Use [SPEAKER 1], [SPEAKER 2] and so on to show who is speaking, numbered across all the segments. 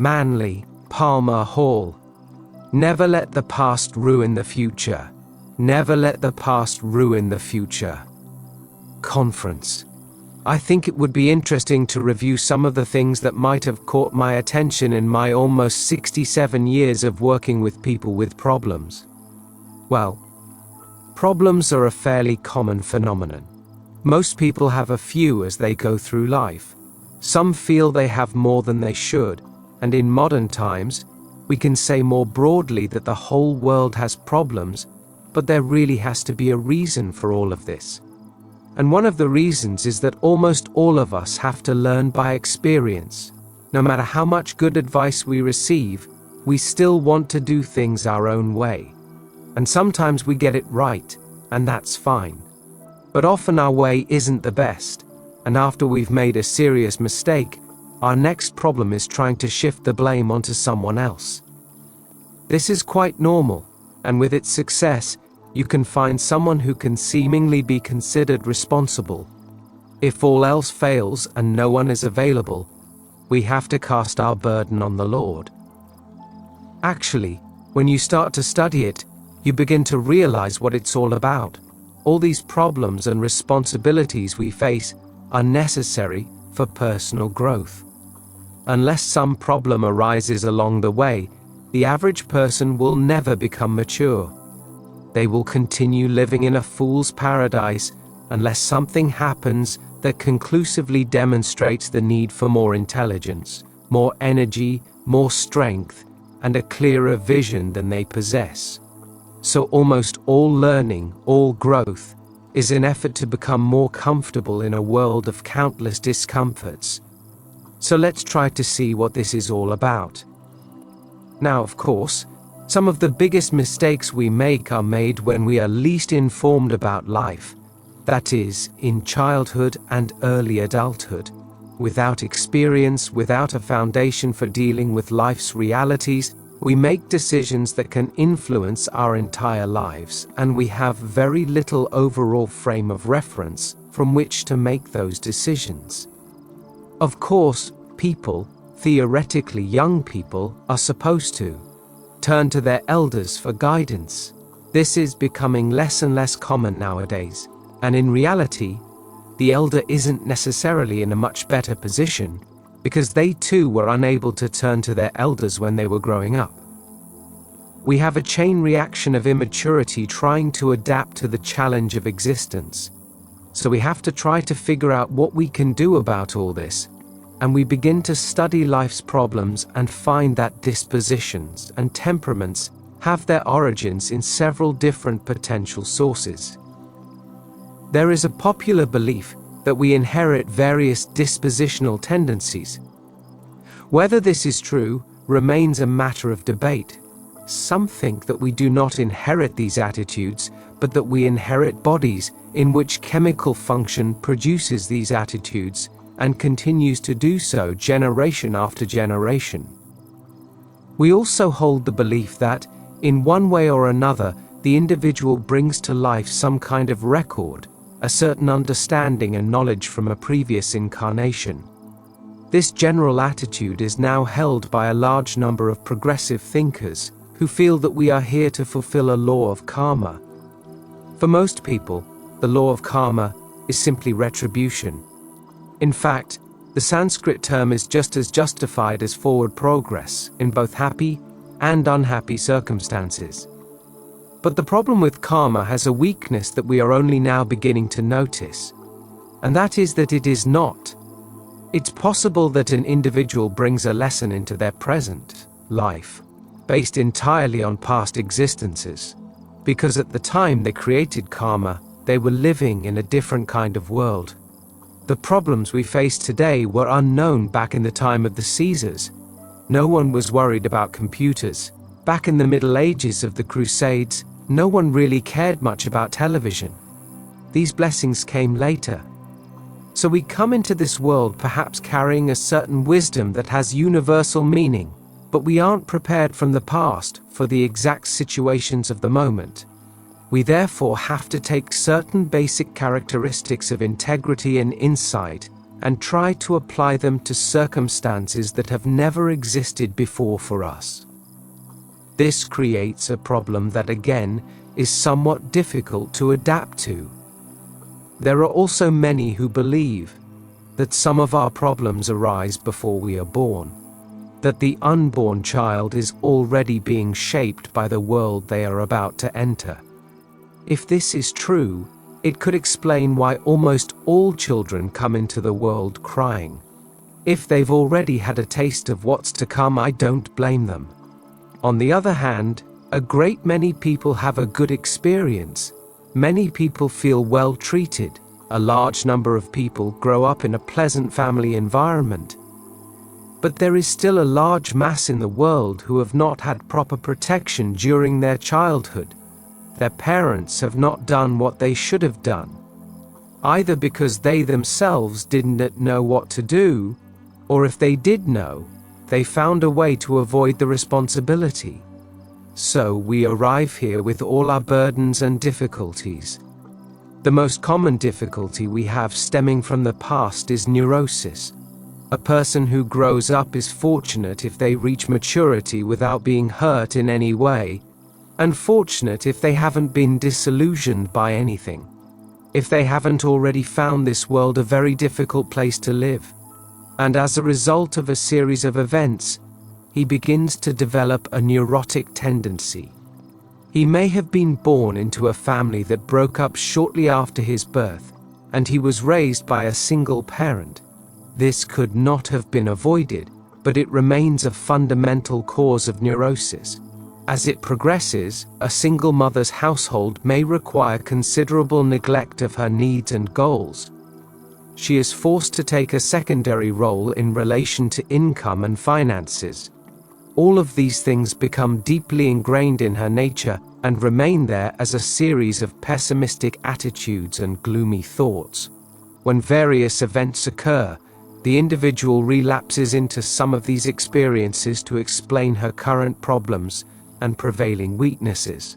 [SPEAKER 1] Manly, Palmer Hall. Never let the past ruin the future. Never let the past ruin the future. Conference. I think it would be interesting to review some of the things that might have caught my attention in my almost 67 years of working with people with problems. Well, problems are a fairly common phenomenon. Most people have a few as they go through life. Some feel they have more than they should, and in modern times, we can say more broadly that the whole world has problems, but there really has to be a reason for all of this. And one of the reasons is that almost all of us have to learn by experience. No matter how much good advice we receive, we still want to do things our own way. And sometimes we get it right, and that's fine. But often our way isn't the best, and after we've made a serious mistake, our next problem is trying to shift the blame onto someone else. This is quite normal, and with its success, you can find someone who can seemingly be considered responsible. If all else fails and no one is available, we have to cast our burden on the Lord. Actually, when you start to study it, you begin to realize what it's all about. All these problems and responsibilities we face are necessary for personal growth. Unless some problem arises along the way, the average person will never become mature. They will continue living in a fool's paradise unless something happens that conclusively demonstrates the need for more intelligence, more energy, more strength, and a clearer vision than they possess. So almost all learning, all growth, is an effort to become more comfortable in a world of countless discomforts. So let's try to see what this is all about. Now, of course, some of the biggest mistakes we make are made when we are least informed about life, that is, in childhood and early adulthood. Without experience, without a foundation for dealing with life's realities, we make decisions that can influence our entire lives, and we have very little overall frame of reference from which to make those decisions. Of course, people, theoretically young people, are supposed to turn to their elders for guidance. This is becoming less and less common nowadays, and in reality, the elder isn't necessarily in a much better position, because they too were unable to turn to their elders when they were growing up. We have a chain reaction of immaturity trying to adapt to the challenge of existence. So we have to try to figure out what we can do about all this, and we begin to study life's problems and find that dispositions and temperaments have their origins in several different potential sources. There is a popular belief that we inherit various dispositional tendencies. Whether this is true remains a matter of debate. Some think that we do not inherit these attitudes, but that we inherit bodies in which chemical function produces these attitudes and continues to do so generation after generation. We also hold the belief that, in one way or another, the individual brings to life some kind of record, a certain understanding and knowledge from a previous incarnation. This general attitude is now held by a large number of progressive thinkers who feel that we are here to fulfill a law of karma. For most people, the law of karma is simply retribution. In fact, the Sanskrit term is just as justified as forward progress in both happy and unhappy circumstances. But the problem with karma has a weakness that we are only now beginning to notice, and that is that it is not. It's possible that an individual brings a lesson into their present life, based entirely on past existences, because at the time they created karma, they were living in a different kind of world. The problems we face today were unknown back in the time of the Caesars. No one was worried about computers. Back in the Middle Ages of the Crusades, no one really cared much about television. These blessings came later. So we come into this world perhaps carrying a certain wisdom that has universal meaning, but we aren't prepared from the past for the exact situations of the moment. We therefore have to take certain basic characteristics of integrity and insight and try to apply them to circumstances that have never existed before for us. This creates a problem that again is somewhat difficult to adapt to. There are also many who believe that some of our problems arise before we are born, that the unborn child is already being shaped by the world they are about to enter. If this is true, it could explain why almost all children come into the world crying. If they've already had a taste of what's to come, I don't blame them. On the other hand, a great many people have a good experience. Many people feel well treated. A large number of people grow up in a pleasant family environment. But there is still a large mass in the world who have not had proper protection during their childhood. Their parents have not done what they should have done, either because they themselves didn't know what to do, or if they did know, they found a way to avoid the responsibility. So we arrive here with all our burdens and difficulties. The most common difficulty we have stemming from the past is neurosis. A person who grows up is fortunate if they reach maturity without being hurt in any way, and fortunate if they haven't been disillusioned by anything. If they haven't already found this world a very difficult place to live. And as a result of a series of events, he begins to develop a neurotic tendency. He may have been born into a family that broke up shortly after his birth, and he was raised by a single parent. This could not have been avoided, but it remains a fundamental cause of neurosis. As it progresses, a single mother's household may require considerable neglect of her needs and goals. She is forced to take a secondary role in relation to income and finances. All of these things become deeply ingrained in her nature and remain there as a series of pessimistic attitudes and gloomy thoughts. When various events occur, the individual relapses into some of these experiences to explain her current problems and prevailing weaknesses.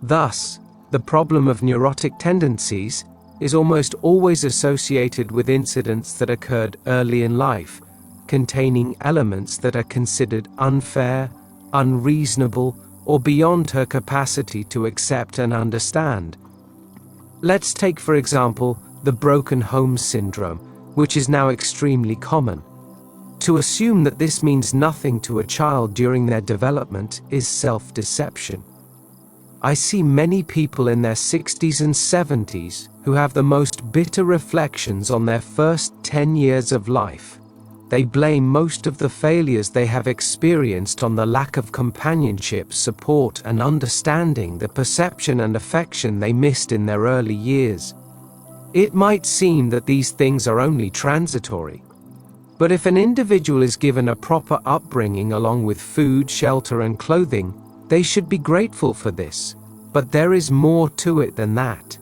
[SPEAKER 1] Thus, the problem of neurotic tendencies is almost always associated with incidents that occurred early in life, containing elements that are considered unfair, unreasonable, or beyond her capacity to accept and understand. Let's take, for example, the broken home syndrome, which is now extremely common. To assume that this means nothing to a child during their development is self-deception. I see many people in their 60s and 70s who have the most bitter reflections on their first 10 years of life. They blame most of the failures they have experienced on the lack of companionship, support, and understanding, the perception and affection they missed in their early years. It might seem that these things are only transitory. But if an individual is given a proper upbringing along with food, shelter, and clothing, they should be grateful for this. But there is more to it than that.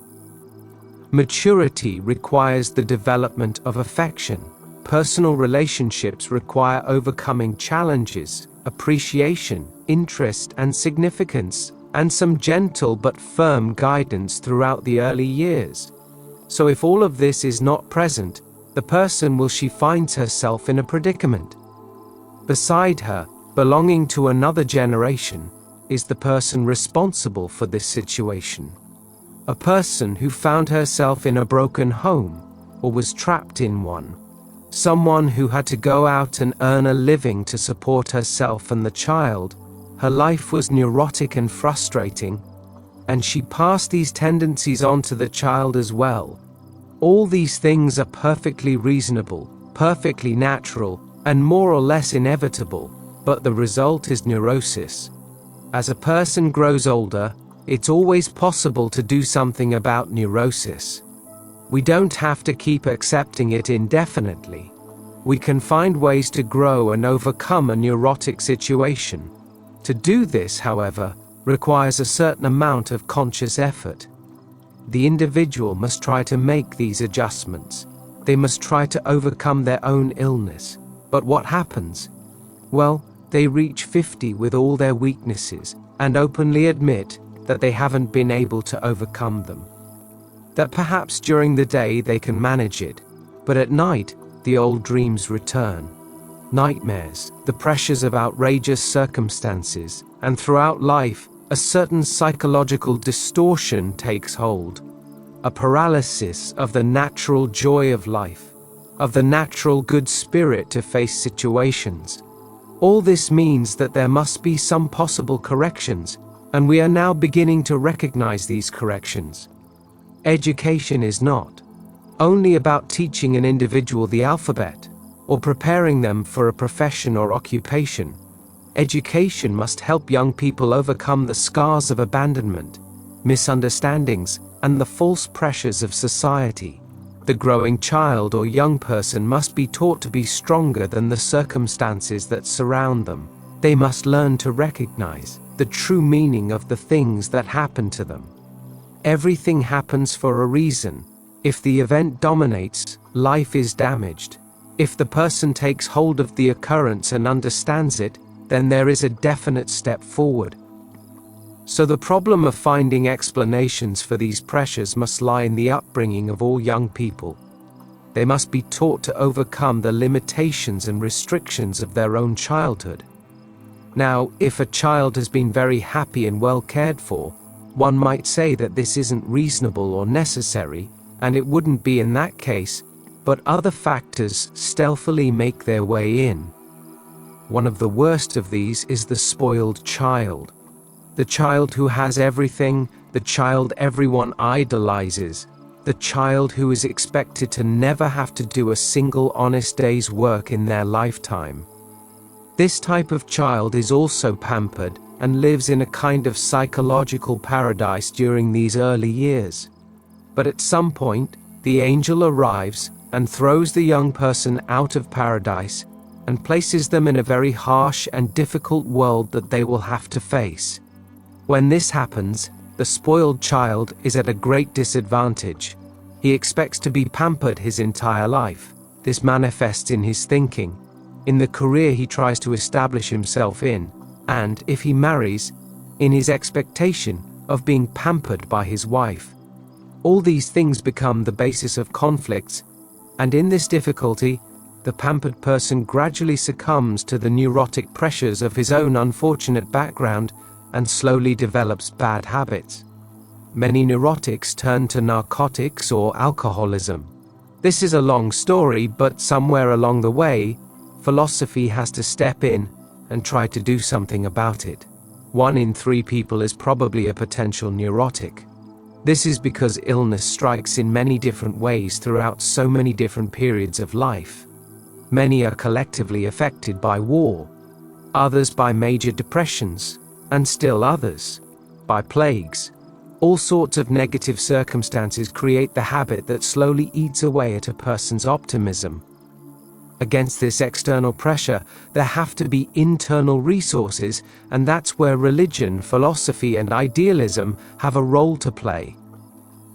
[SPEAKER 1] Maturity requires the development of affection. Personal relationships require overcoming challenges, appreciation, interest, and significance, and some gentle but firm guidance throughout the early years. So if all of this is not present, the person she finds herself in a predicament. Beside her, belonging to another generation, is the person responsible for this situation. A person who found herself in a broken home, or was trapped in one. Someone who had to go out and earn a living to support herself and the child. Her life was neurotic and frustrating, and she passed these tendencies on to the child as well. All these things are perfectly reasonable, perfectly natural, and more or less inevitable, but the result is neurosis. As a person grows older, it's always possible to do something about neurosis. We don't have to keep accepting it indefinitely. We can find ways to grow and overcome a neurotic situation. To do this, however, requires a certain amount of conscious effort. The individual must try to make these adjustments. They must try to overcome their own illness. But what happens? Well, they reach 50 with all their weaknesses and openly admit that they haven't been able to overcome them. That perhaps during the day they can manage it, But at night, the old dreams return. Nightmares, the pressures of outrageous circumstances, and throughout life, a certain psychological distortion takes hold. A paralysis of the natural joy of life, of the natural good spirit to face situations. All this means that there must be some possible corrections, and we are now beginning to recognize these corrections. Education is not only about teaching an individual the alphabet, or preparing them for a profession or occupation. Education must help young people overcome the scars of abandonment, misunderstandings, and the false pressures of society. The growing child or young person must be taught to be stronger than the circumstances that surround them. They must learn to recognize the true meaning of the things that happen to them. Everything happens for a reason. If the event dominates, life is damaged. If the person takes hold of the occurrence and understands it, then there is a definite step forward. So the problem of finding explanations for these pressures must lie in the upbringing of all young people. They must be taught to overcome the limitations and restrictions of their own childhood. Now, if a child has been very happy and well cared for, one might say that this isn't reasonable or necessary, and it wouldn't be in that case, but other factors stealthily make their way in. One of the worst of these is the spoiled child. The child who has everything, the child everyone idolizes, the child who is expected to never have to do a single honest day's work in their lifetime. This type of child is also pampered and lives in a kind of psychological paradise during these early years. But at some point, the angel arrives and throws the young person out of paradise and places them in a very harsh and difficult world that they will have to face. When this happens, the spoiled child is at a great disadvantage. He expects to be pampered his entire life. This manifests in his thinking, in the career he tries to establish himself in, and, if he marries, in his expectation of being pampered by his wife. All these things become the basis of conflicts, and in this difficulty, the pampered person gradually succumbs to the neurotic pressures of his own unfortunate background and slowly develops bad habits. Many neurotics turn to narcotics or alcoholism. This is a long story, but somewhere along the way, philosophy has to step in and try to do something about it. 1 in 3 people is probably a potential neurotic. This is because illness strikes in many different ways throughout so many different periods of life. Many are collectively affected by war, others by major depressions, and still others by plagues. All sorts of negative circumstances create the habit that slowly eats away at a person's optimism. Against this external pressure, there have to be internal resources, and that's where religion, philosophy, and idealism have a role to play.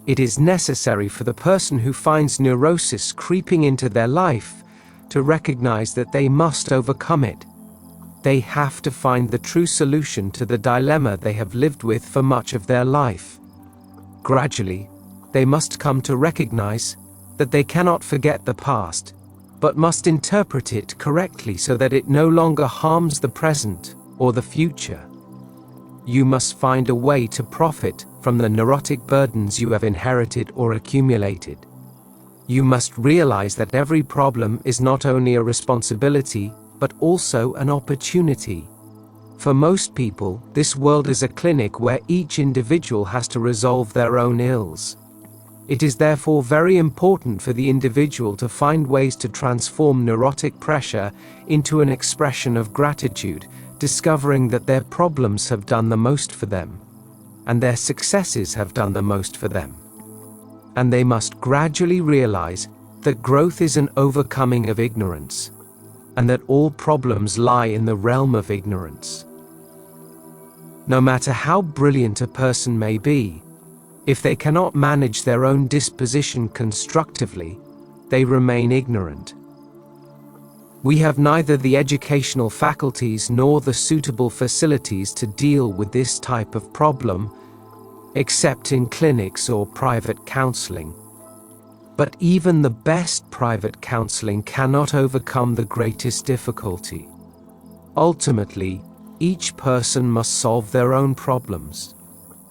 [SPEAKER 1] It is necessary for the person who finds neurosis creeping into their life to recognize that they must overcome it. They have to find the true solution to the dilemma they have lived with for much of their life. Gradually, they must come to recognize that they cannot forget the past, but must interpret it correctly so that it no longer harms the present or the future. You must find a way to profit from the neurotic burdens you have inherited or accumulated. You must realize that every problem is not only a responsibility, but also an opportunity. For most people, this world is a clinic where each individual has to resolve their own ills. It is therefore very important for the individual to find ways to transform neurotic pressure into an expression of gratitude, discovering that their problems have done the most for them, and their successes have done the most for them. And they must gradually realize that growth is an overcoming of ignorance, and that all problems lie in the realm of ignorance. No matter how brilliant a person may be, if they cannot manage their own disposition constructively, they remain ignorant. We have neither the educational faculties nor the suitable facilities to deal with this type of problem, except in clinics or private counseling. But even the best private counseling cannot overcome the greatest difficulty. Ultimately, each person must solve their own problems.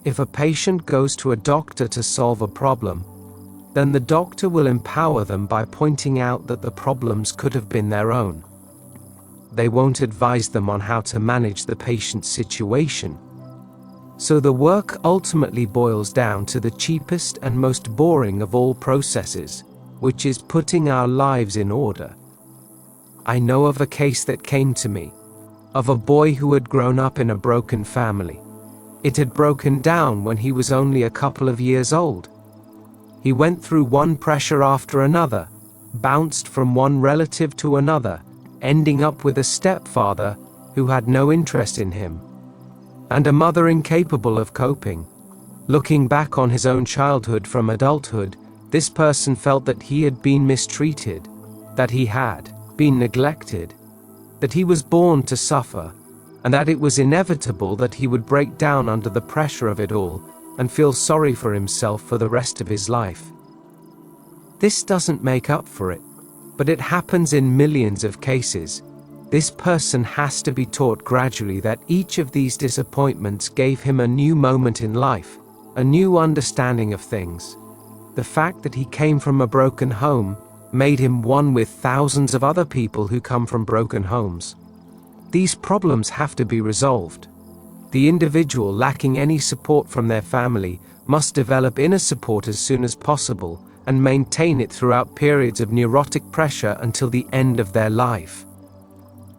[SPEAKER 1] If a patient goes to a doctor to solve a problem, then the doctor will empower them by pointing out that the problems could have been their own. They won't advise them on how to manage the patient's situation. So the work ultimately boils down to the cheapest and most boring of all processes, which is putting our lives in order. I know of a case that came to me, of a boy who had grown up in a broken family. It had broken down when he was only a couple of years old. He went through one pressure after another, bounced from one relative to another, ending up with a stepfather who had no interest in him, and a mother incapable of coping. Looking back on his own childhood from adulthood, this person felt that he had been mistreated, that he had been neglected, that he was born to suffer, and that it was inevitable that he would break down under the pressure of it all and feel sorry for himself for the rest of his life. This doesn't make up for it, but it happens in millions of cases. This person has to be taught gradually that each of these disappointments gave him a new moment in life, a new understanding of things. The fact that he came from a broken home made him one with thousands of other people who come from broken homes. These problems have to be resolved. The individual lacking any support from their family must develop inner support as soon as possible and maintain it throughout periods of neurotic pressure until the end of their life.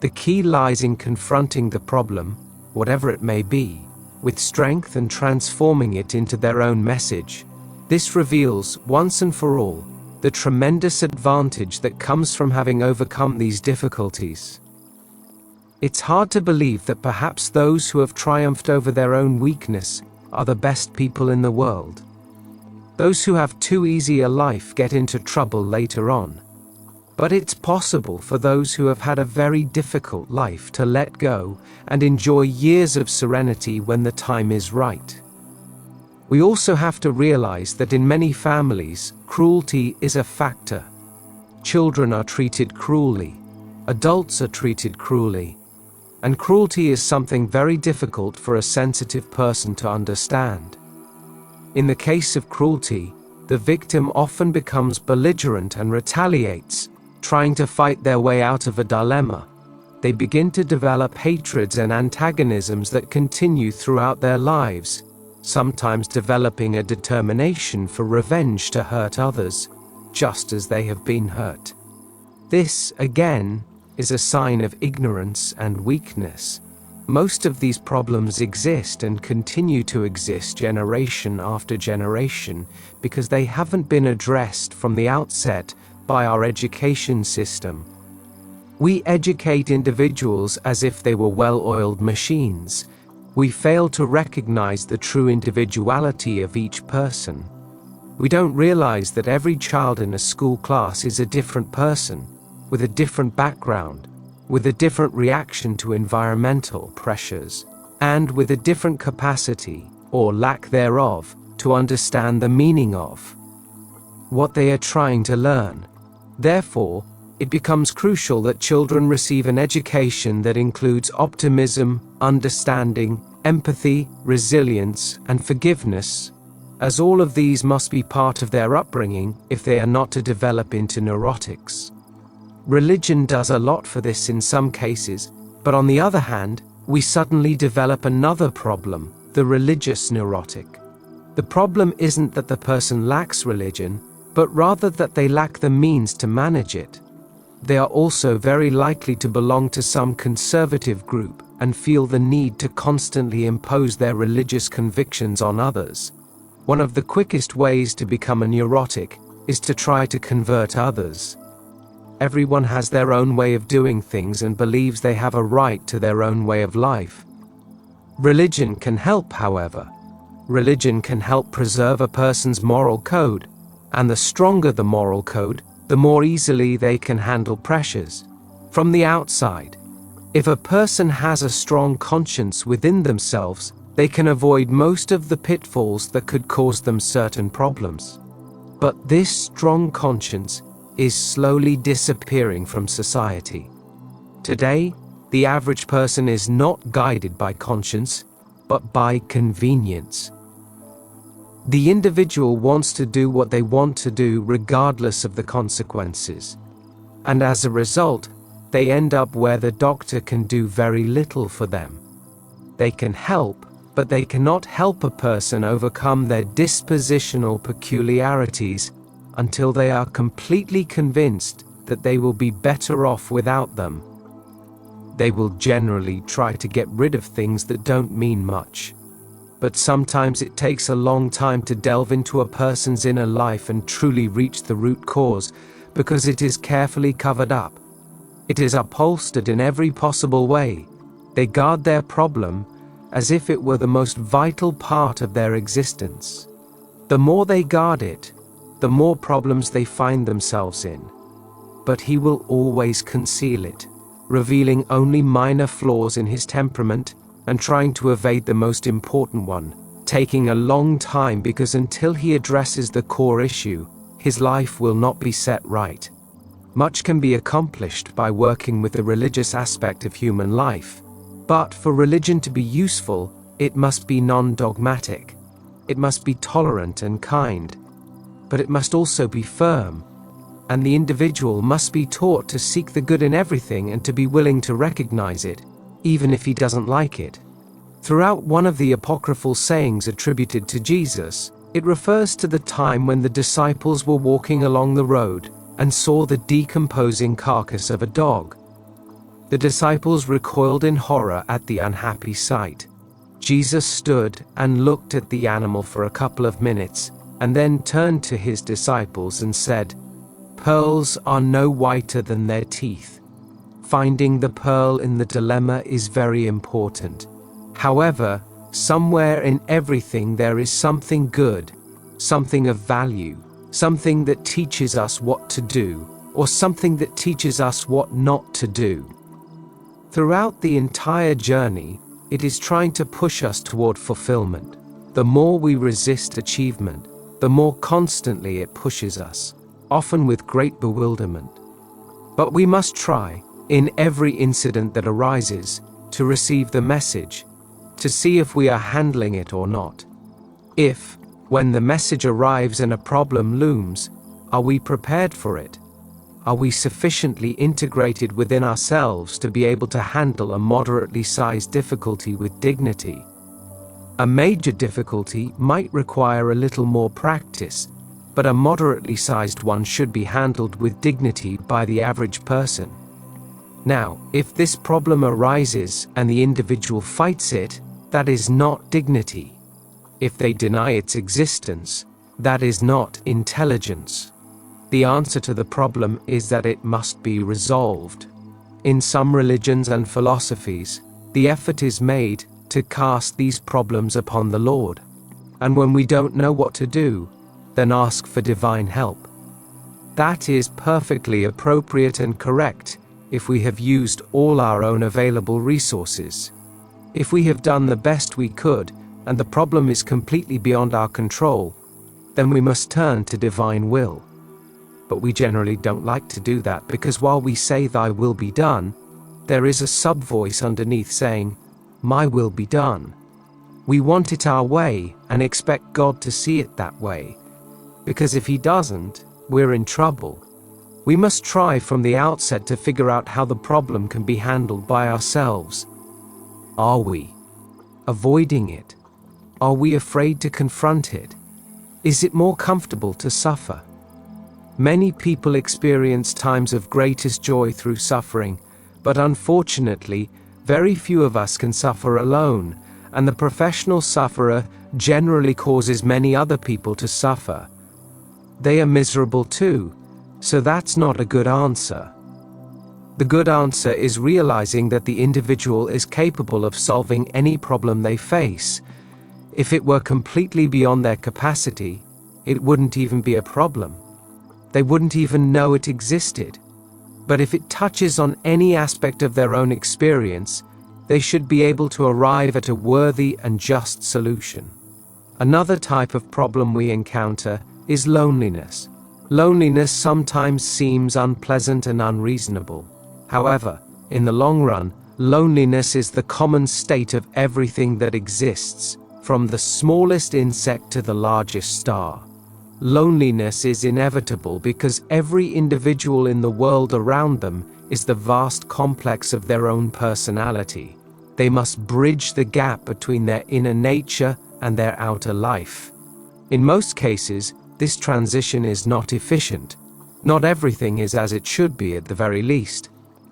[SPEAKER 1] The key lies in confronting the problem, whatever it may be, with strength and transforming it into their own message. This reveals, once and for all, the tremendous advantage that comes from having overcome these difficulties. It's hard to believe that perhaps those who have triumphed over their own weakness are the best people in the world. Those who have too easy a life get into trouble later on. But it's possible for those who have had a very difficult life to let go and enjoy years of serenity when the time is right. We also have to realize that in many families, cruelty is a factor. Children are treated cruelly. Adults are treated cruelly. And cruelty is something very difficult for a sensitive person to understand. In the case of cruelty, the victim often becomes belligerent and retaliates, trying to fight their way out of a dilemma. They begin to develop hatreds and antagonisms that continue throughout their lives, sometimes developing a determination for revenge to hurt others, just as they have been hurt. This, again, is a sign of ignorance and weakness. Most of these problems exist and continue to exist generation after generation because they haven't been addressed from the outset by our education system. We educate individuals as if they were well-oiled machines. We fail to recognize the true individuality of each person. We don't realize that every child in a school class is a different person, with a different background, with a different reaction to environmental pressures, and with a different capacity, or lack thereof, to understand the meaning of what they are trying to learn. Therefore, it becomes crucial that children receive an education that includes optimism, understanding, empathy, resilience, and forgiveness, as all of these must be part of their upbringing if they are not to develop into neurotics. Religion does a lot for this in some cases, but on the other hand, we suddenly develop another problem, the religious neurotic. The problem isn't that the person lacks religion, but rather that they lack the means to manage it. They are also very likely to belong to some conservative group and feel the need to constantly impose their religious convictions on others. One of the quickest ways to become a neurotic is to try to convert others. Everyone has their own way of doing things and believes they have a right to their own way of life. Religion can help, however. Religion can help preserve a person's moral code, and the stronger the moral code, the more easily they can handle pressures from the outside. If a person has a strong conscience within themselves, they can avoid most of the pitfalls that could cause them certain problems. But this strong conscience is slowly disappearing from society. Today, the average person is not guided by conscience, but by convenience. The individual wants to do what they want to do regardless of the consequences. And as a result, they end up where the doctor can do very little for them. They can help, but they cannot help a person overcome their dispositional peculiarities until they are completely convinced that they will be better off without them. They will generally try to get rid of things that don't mean much. But sometimes it takes a long time to delve into a person's inner life and truly reach the root cause, because it is carefully covered up. It is upholstered in every possible way. They guard their problem as if it were the most vital part of their existence. The more they guard it, the more problems they find themselves in. But he will always conceal it, revealing only minor flaws in his temperament and trying to evade the most important one, taking a long time because until he addresses the core issue, his life will not be set right. Much can be accomplished by working with the religious aspect of human life. But for religion to be useful, it must be non-dogmatic. It must be tolerant and kind. But it must also be firm. And the individual must be taught to seek the good in everything and to be willing to recognize it, even if he doesn't like it. Throughout one of the apocryphal sayings attributed to Jesus, it refers to the time when the disciples were walking along the road and saw the decomposing carcass of a dog. The disciples recoiled in horror at the unhappy sight. Jesus stood and looked at the animal for a couple of minutes, and then turned to his disciples and said, "Pearls are no whiter than their teeth." Finding the pearl in the dilemma is very important. However, somewhere in everything there is something good, something of value, something that teaches us what to do, or something that teaches us what not to do. Throughout the entire journey, it is trying to push us toward fulfillment. The more we resist achievement, the more constantly it pushes us, often with great bewilderment. But we must try, in every incident that arises, to receive the message, to see if we are handling it or not. If, when the message arrives and a problem looms, are we prepared for it? Are we sufficiently integrated within ourselves to be able to handle a moderately sized difficulty with dignity? A major difficulty might require a little more practice, but a moderately sized one should be handled with dignity by the average person. Now, if this problem arises and the individual fights it, that is not dignity. If they deny its existence, that is not intelligence. The answer to the problem is that it must be resolved. In some religions and philosophies, the effort is made to cast these problems upon the Lord. And when we don't know what to do, then ask for divine help. That is perfectly appropriate and correct if we have used all our own available resources. If we have done the best we could, and the problem is completely beyond our control, then we must turn to divine will. But we generally don't like to do that because while we say "Thy will be done," there is a sub-voice underneath saying, "My will be done." We want it our way and expect God to see it that way, because if He doesn't, we're in trouble. We must try from the outset to figure out how the problem can be handled by ourselves. Are we avoiding it? Are we afraid to confront it? Is it more comfortable to suffer? Many people experience times of greatest joy through suffering, but unfortunately, very few of us can suffer alone, and the professional sufferer generally causes many other people to suffer. They are miserable too, so that's not a good answer. The good answer is realizing that the individual is capable of solving any problem they face. If it were completely beyond their capacity, it wouldn't even be a problem. They wouldn't even know it existed. But if it touches on any aspect of their own experience, they should be able to arrive at a worthy and just solution. Another type of problem we encounter is loneliness. Loneliness sometimes seems unpleasant and unreasonable. However, in the long run, loneliness is the common state of everything that exists, from the smallest insect to the largest star. Loneliness is inevitable because every individual in the world around them is the vast complex of their own personality. They must bridge the gap between their inner nature and their outer life. In most cases, this transition is not efficient. Not everything is as it should be at the very least.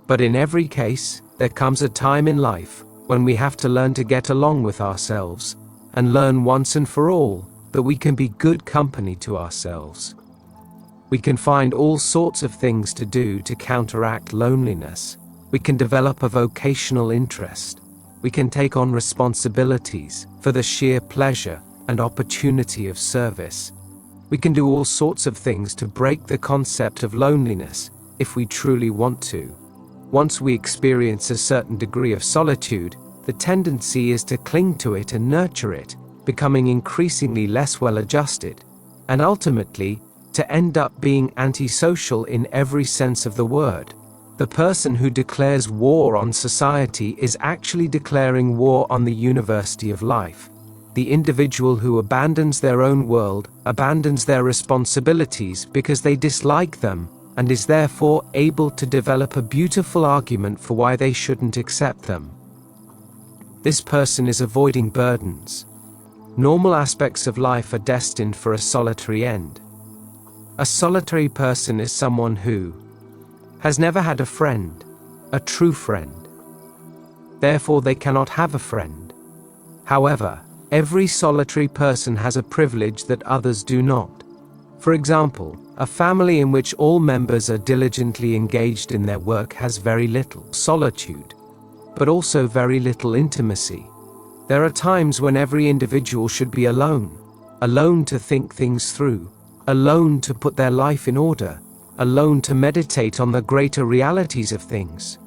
[SPEAKER 1] But in every case, there comes a time in life when we have to learn to get along with ourselves and learn once and for all that we can be good company to ourselves. We can find all sorts of things to do to counteract loneliness. We can develop a vocational interest. We can take on responsibilities for the sheer pleasure and opportunity of service. We can do all sorts of things to break the concept of loneliness if we truly want to. Once we experience a certain degree of solitude, the tendency is to cling to it and nurture it, becoming increasingly less well-adjusted, and ultimately to end up being antisocial in every sense of the word. The person who declares war on society is actually declaring war on the university of life. The individual who abandons their own world abandons their responsibilities because they dislike them, and is therefore able to develop a beautiful argument for why they shouldn't accept them. This person is avoiding burdens. Normal aspects of life are destined for a solitary end. A solitary person is someone who has never had a friend, a true friend. Therefore, they cannot have a friend. However, every solitary person has a privilege that others do not. For example, a family in which all members are diligently engaged in their work has very little solitude, but also very little intimacy. There are times when every individual should be alone, alone to think things through, alone to put their life in order, alone to meditate on the greater realities of things.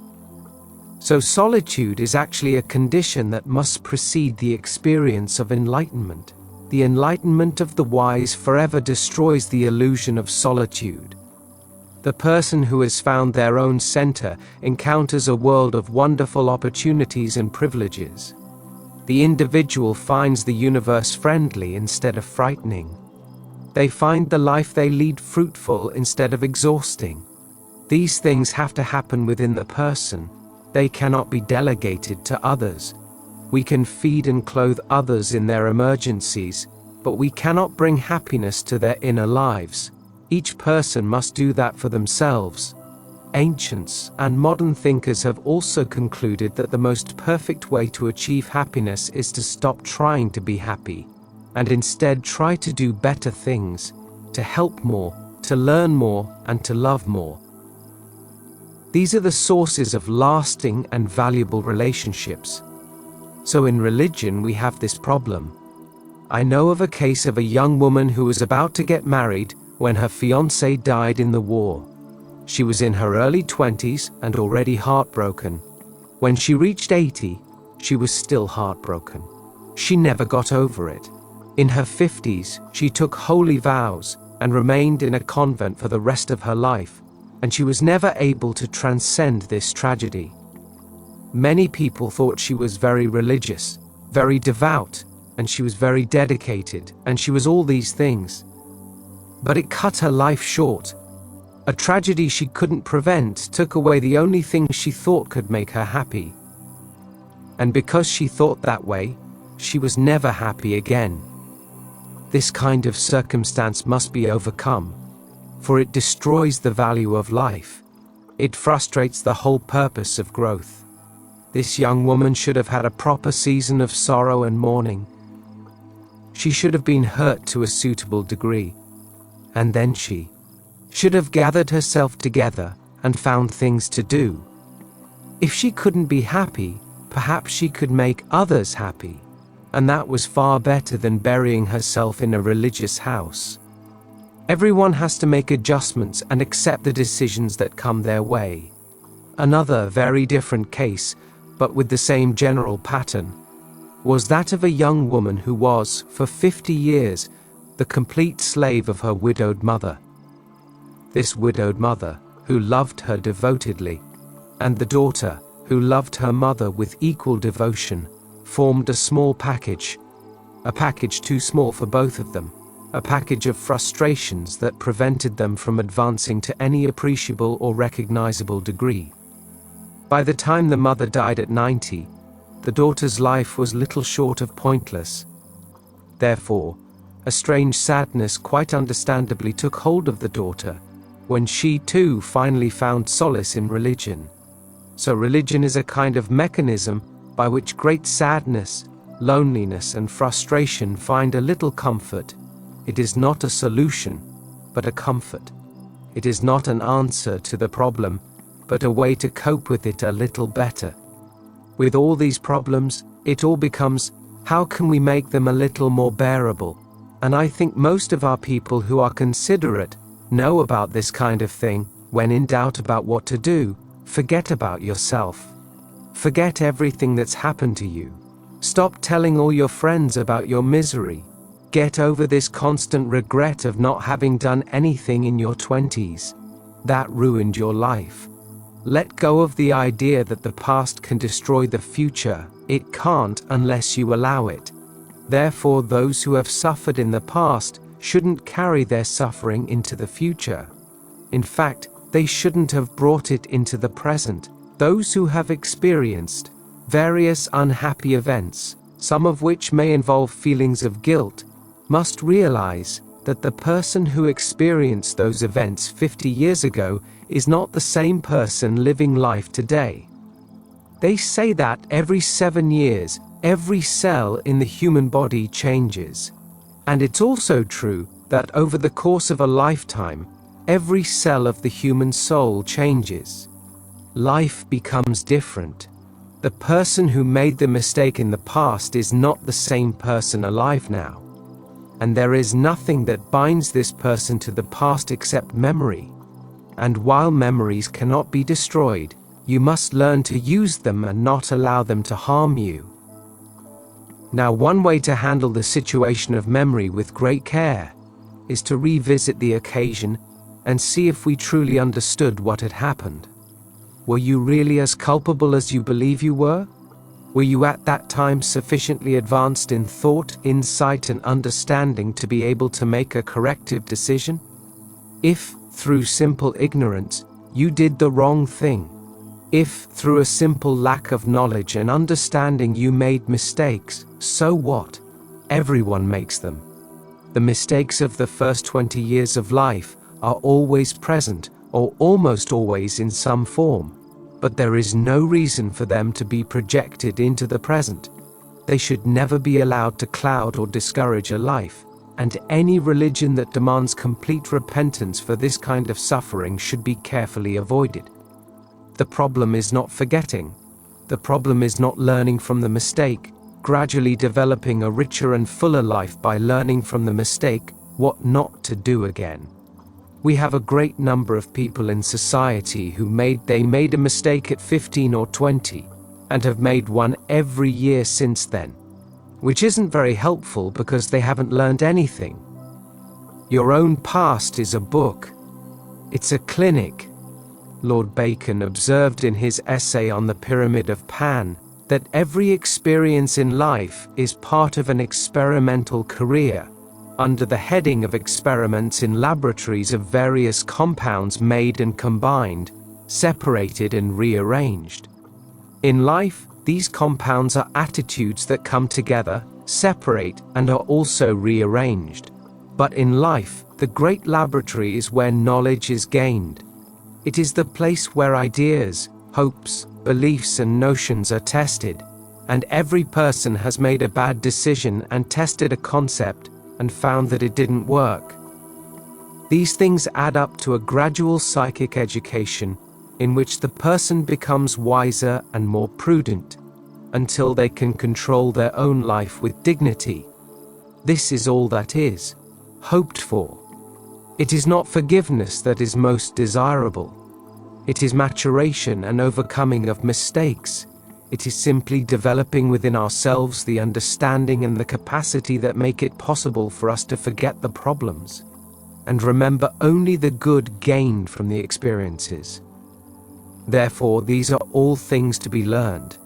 [SPEAKER 1] So solitude is actually a condition that must precede the experience of enlightenment. The enlightenment of the wise forever destroys the illusion of solitude. The person who has found their own center encounters a world of wonderful opportunities and privileges. The individual finds the universe friendly instead of frightening. They find the life they lead fruitful instead of exhausting. These things have to happen within the person. They cannot be delegated to others. We can feed and clothe others in their emergencies, but we cannot bring happiness to their inner lives. Each person must do that for themselves. Ancients and modern thinkers have also concluded that the most perfect way to achieve happiness is to stop trying to be happy, and instead try to do better things, to help more, to learn more, and to love more. These are the sources of lasting and valuable relationships. So in religion we have this problem. I know of a case of a young woman who was about to get married when her fiancé died in the war. She was in her early 20s and already heartbroken. When she reached 80, she was still heartbroken. She never got over it. In her 50s, she took holy vows and remained in a convent for the rest of her life, and she was never able to transcend this tragedy. Many people thought she was very religious, very devout, and she was very dedicated, and she was all these things. But it cut her life short. A tragedy she couldn't prevent took away the only thing she thought could make her happy. And because she thought that way, she was never happy again. This kind of circumstance must be overcome, for it destroys the value of life. It frustrates the whole purpose of growth. This young woman should have had a proper season of sorrow and mourning. She should have been hurt to a suitable degree. And then she should have gathered herself together and found things to do. If she couldn't be happy, perhaps she could make others happy. And that was far better than burying herself in a religious house. Everyone has to make adjustments and accept the decisions that come their way. Another very different case, but with the same general pattern, was that of a young woman who was, for 50 years, the complete slave of her widowed mother. This widowed mother, who loved her devotedly, and the daughter, who loved her mother with equal devotion, formed a small package, a package too small for both of them, a package of frustrations that prevented them from advancing to any appreciable or recognizable degree. By the time the mother died at 90, the daughter's life was little short of pointless. Therefore, a strange sadness quite understandably took hold of the daughter, when she too finally found solace in religion. So religion is a kind of mechanism by which great sadness, loneliness, and frustration find a little comfort. It is not a solution, but a comfort. It is not an answer to the problem, but a way to cope with it a little better. With all these problems, it all becomes, how can we make them a little more bearable? And I think most of our people who are considerate know about this kind of thing. When in doubt about what to do, forget about yourself. Forget everything that's happened to you. Stop telling all your friends about your misery. Get over this constant regret of not having done anything in your 20s. That ruined your life. Let go of the idea that the past can destroy the future. It can't unless you allow it. Therefore, those who have suffered in the past shouldn't carry their suffering into the future. In fact, they shouldn't have brought it into the present. Those who have experienced various unhappy events, some of which may involve feelings of guilt, must realize that the person who experienced those events 50 years ago is not the same person living life today. They say that every 7 years, every cell in the human body changes. And it's also true that over the course of a lifetime, every cell of the human soul changes. Life becomes different. The person who made the mistake in the past is not the same person alive now. And there is nothing that binds this person to the past except memory. And while memories cannot be destroyed, you must learn to use them and not allow them to harm you. Now, one way to handle the situation of memory with great care is to revisit the occasion and see if we truly understood what had happened. Were you really as culpable as you believe you were? Were you at that time sufficiently advanced in thought, insight, and understanding to be able to make a corrective decision? If, through simple ignorance, you did the wrong thing, if, through a simple lack of knowledge and understanding, you made mistakes, so what? Everyone makes them. The mistakes of the first 20 years of life are always present, or almost always in some form, but there is no reason for them to be projected into the present. They should never be allowed to cloud or discourage a life, and any religion that demands complete repentance for this kind of suffering should be carefully avoided. The problem is not forgetting. The problem is not learning from the mistake, gradually developing a richer and fuller life by learning from the mistake what not to do again. We have a great number of people in society who made a mistake at 15 or 20, and have made one every year since then, which isn't very helpful because they haven't learned anything. Your own past is a book. It's a clinic. Lord Bacon observed in his essay on the Pyramid of Pan that every experience in life is part of an experimental career, under the heading of experiments in laboratories of various compounds made and combined, separated and rearranged. In life, these compounds are attitudes that come together, separate, and are also rearranged. But in life, the great laboratory is where knowledge is gained. It is the place where ideas, hopes, beliefs, and notions are tested, and every person has made a bad decision and tested a concept and found that it didn't work. These things add up to a gradual psychic education in which the person becomes wiser and more prudent until they can control their own life with dignity. This is all that is hoped for. It is not forgiveness that is most desirable. It is maturation and overcoming of mistakes. It is simply developing within ourselves the understanding and the capacity that make it possible for us to forget the problems and remember only the good gained from the experiences. Therefore, these are all things to be learned,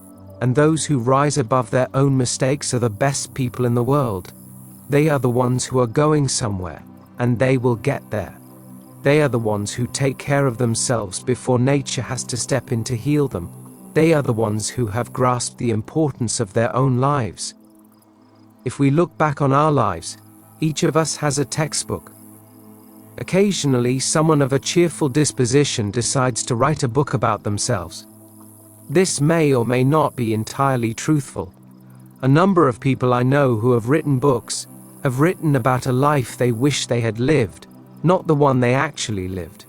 [SPEAKER 1] and those who rise above their own mistakes are the best people in the world. They are the ones who are going somewhere, and they will get there. They are the ones who take care of themselves before nature has to step in to heal them. They are the ones who have grasped the importance of their own lives. If we look back on our lives, each of us has a textbook. Occasionally, someone of a cheerful disposition decides to write a book about themselves. This may or may not be entirely truthful. A number of people I know who have written books have written about a life they wish they had lived, not the one they actually lived.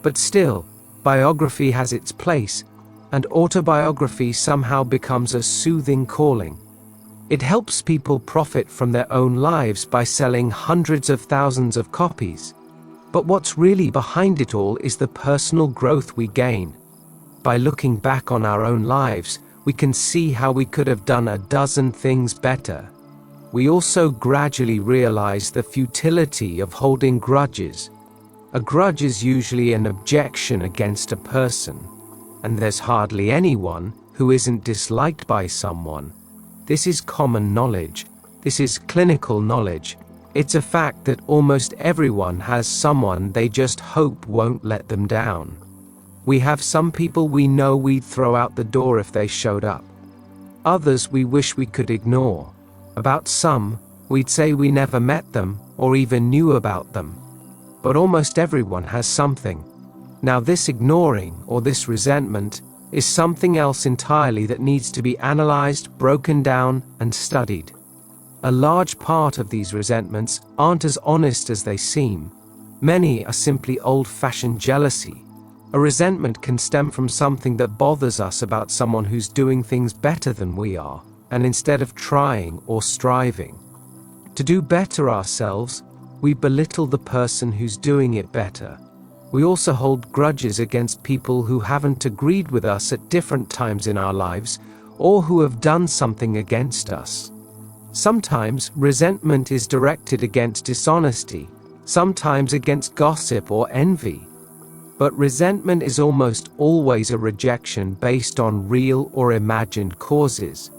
[SPEAKER 1] But still, biography has its place, and autobiography somehow becomes a soothing calling. It helps people profit from their own lives by selling hundreds of thousands of copies. But what's really behind it all is the personal growth we gain. By looking back on our own lives, we can see how we could have done a dozen things better. We also gradually realize the futility of holding grudges. A grudge is usually an objection against a person, and there's hardly anyone who isn't disliked by someone. This is common knowledge. This is clinical knowledge. It's a fact that almost everyone has someone they just hope won't let them down. We have some people we know we'd throw out the door if they showed up. Others we wish we could ignore. About some, we'd say we never met them or even knew about them. But almost everyone has something. Now this ignoring or this resentment is something else entirely that needs to be analyzed, broken down, and studied. A large part of these resentments aren't as honest as they seem. Many are simply old-fashioned jealousy. A resentment can stem from something that bothers us about someone who's doing things better than we are, and instead of trying or striving to do better ourselves, we belittle the person who's doing it better. We also hold grudges against people who haven't agreed with us at different times in our lives, or who have done something against us. Sometimes resentment is directed against dishonesty, sometimes against gossip or envy. But resentment is almost always a rejection based on real or imagined causes.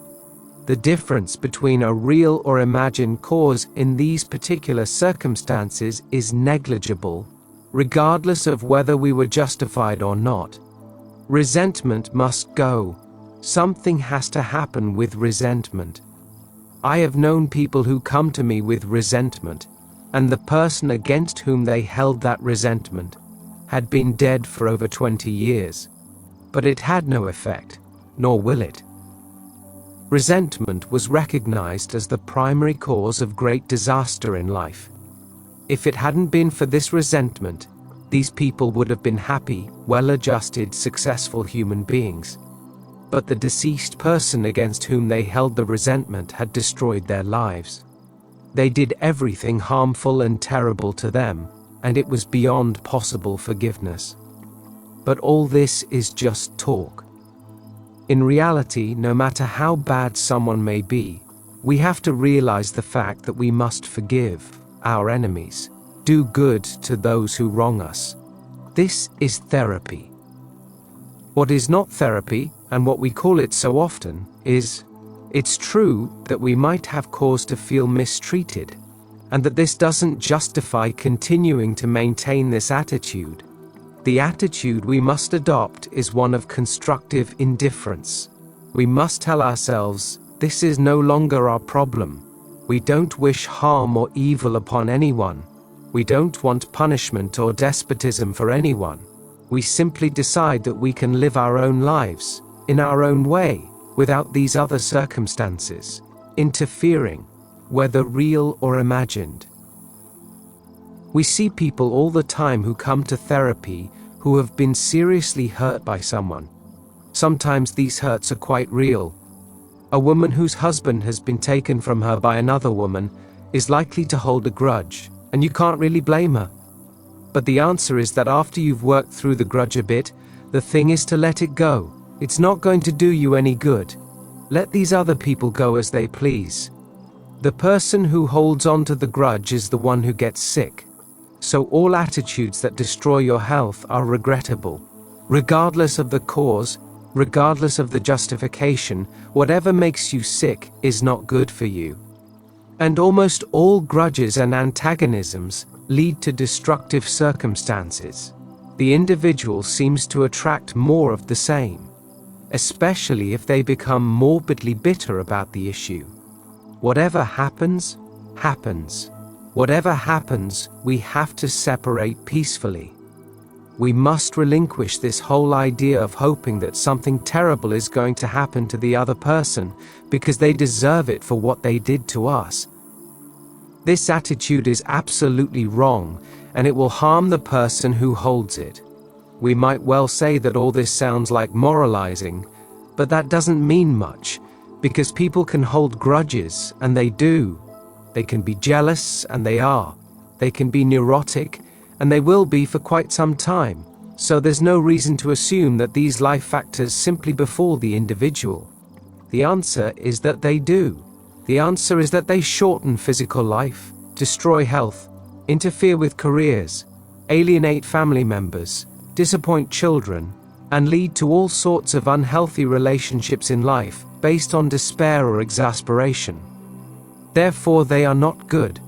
[SPEAKER 1] The difference between a real or imagined cause in these particular circumstances is negligible, regardless of whether we were justified or not. Resentment must go. Something has to happen with resentment. I have known people who come to me with resentment, and the person against whom they held that resentment had been dead for over 20 years. But it had no effect, nor will it. Resentment was recognized as the primary cause of great disaster in life. If it hadn't been for this resentment, these people would have been happy, well-adjusted, successful human beings. But the deceased person against whom they held the resentment had destroyed their lives. They did everything harmful and terrible to them, and it was beyond possible forgiveness. But all this is just talk. In reality, no matter how bad someone may be, we have to realize the fact that we must forgive our enemies, do good to those who wrong us. This is therapy. What is not therapy, and what we call it so often, is, it's true that we might have cause to feel mistreated, and that this doesn't justify continuing to maintain this attitude. The attitude we must adopt is one of constructive indifference. We must tell ourselves, this is no longer our problem. We don't wish harm or evil upon anyone. We don't want punishment or despotism for anyone. We simply decide that we can live our own lives, in our own way, without these other circumstances interfering, whether real or imagined. We see people all the time who come to therapy who have been seriously hurt by someone. Sometimes these hurts are quite real. A woman whose husband has been taken from her by another woman is likely to hold a grudge, and you can't really blame her. But the answer is that after you've worked through the grudge a bit, the thing is to let it go. It's not going to do you any good. Let these other people go as they please. The person who holds on to the grudge is the one who gets sick. So all attitudes that destroy your health are regrettable. Regardless of the cause, regardless of the justification, whatever makes you sick is not good for you. And almost all grudges and antagonisms lead to destructive circumstances. The individual seems to attract more of the same, especially if they become morbidly bitter about the issue. Whatever happens, happens. Whatever happens, we have to separate peacefully. We must relinquish this whole idea of hoping that something terrible is going to happen to the other person because they deserve it for what they did to us. This attitude is absolutely wrong, and it will harm the person who holds it. We might well say that all this sounds like moralizing, but that doesn't mean much, because people can hold grudges, and they do. They can be jealous, and they are. They can be neurotic, and they will be for quite some time. So there's no reason to assume that these life factors simply befall the individual. The answer is that they do. The answer is that they shorten physical life, destroy health, interfere with careers, alienate family members, disappoint children, and lead to all sorts of unhealthy relationships in life based on despair or exasperation. Therefore, they are not good.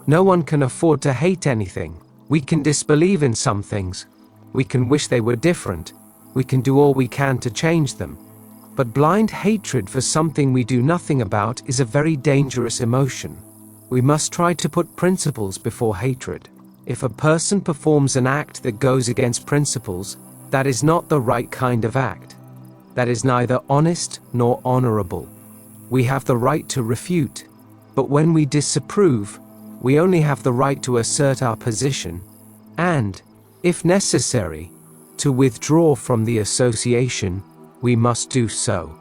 [SPEAKER 1] No one can afford to hate anything. We can disbelieve in some things. We can wish they were different. We can do all we can to change them. But blind hatred for something we do nothing about is a very dangerous emotion. We must try to put principles before hatred. If a person performs an act that goes against principles, that is not the right kind of act. That is neither honest nor honorable. We have the right to refute, but when we disapprove, we only have the right to assert our position, and, if necessary, to withdraw from the association. We must do so.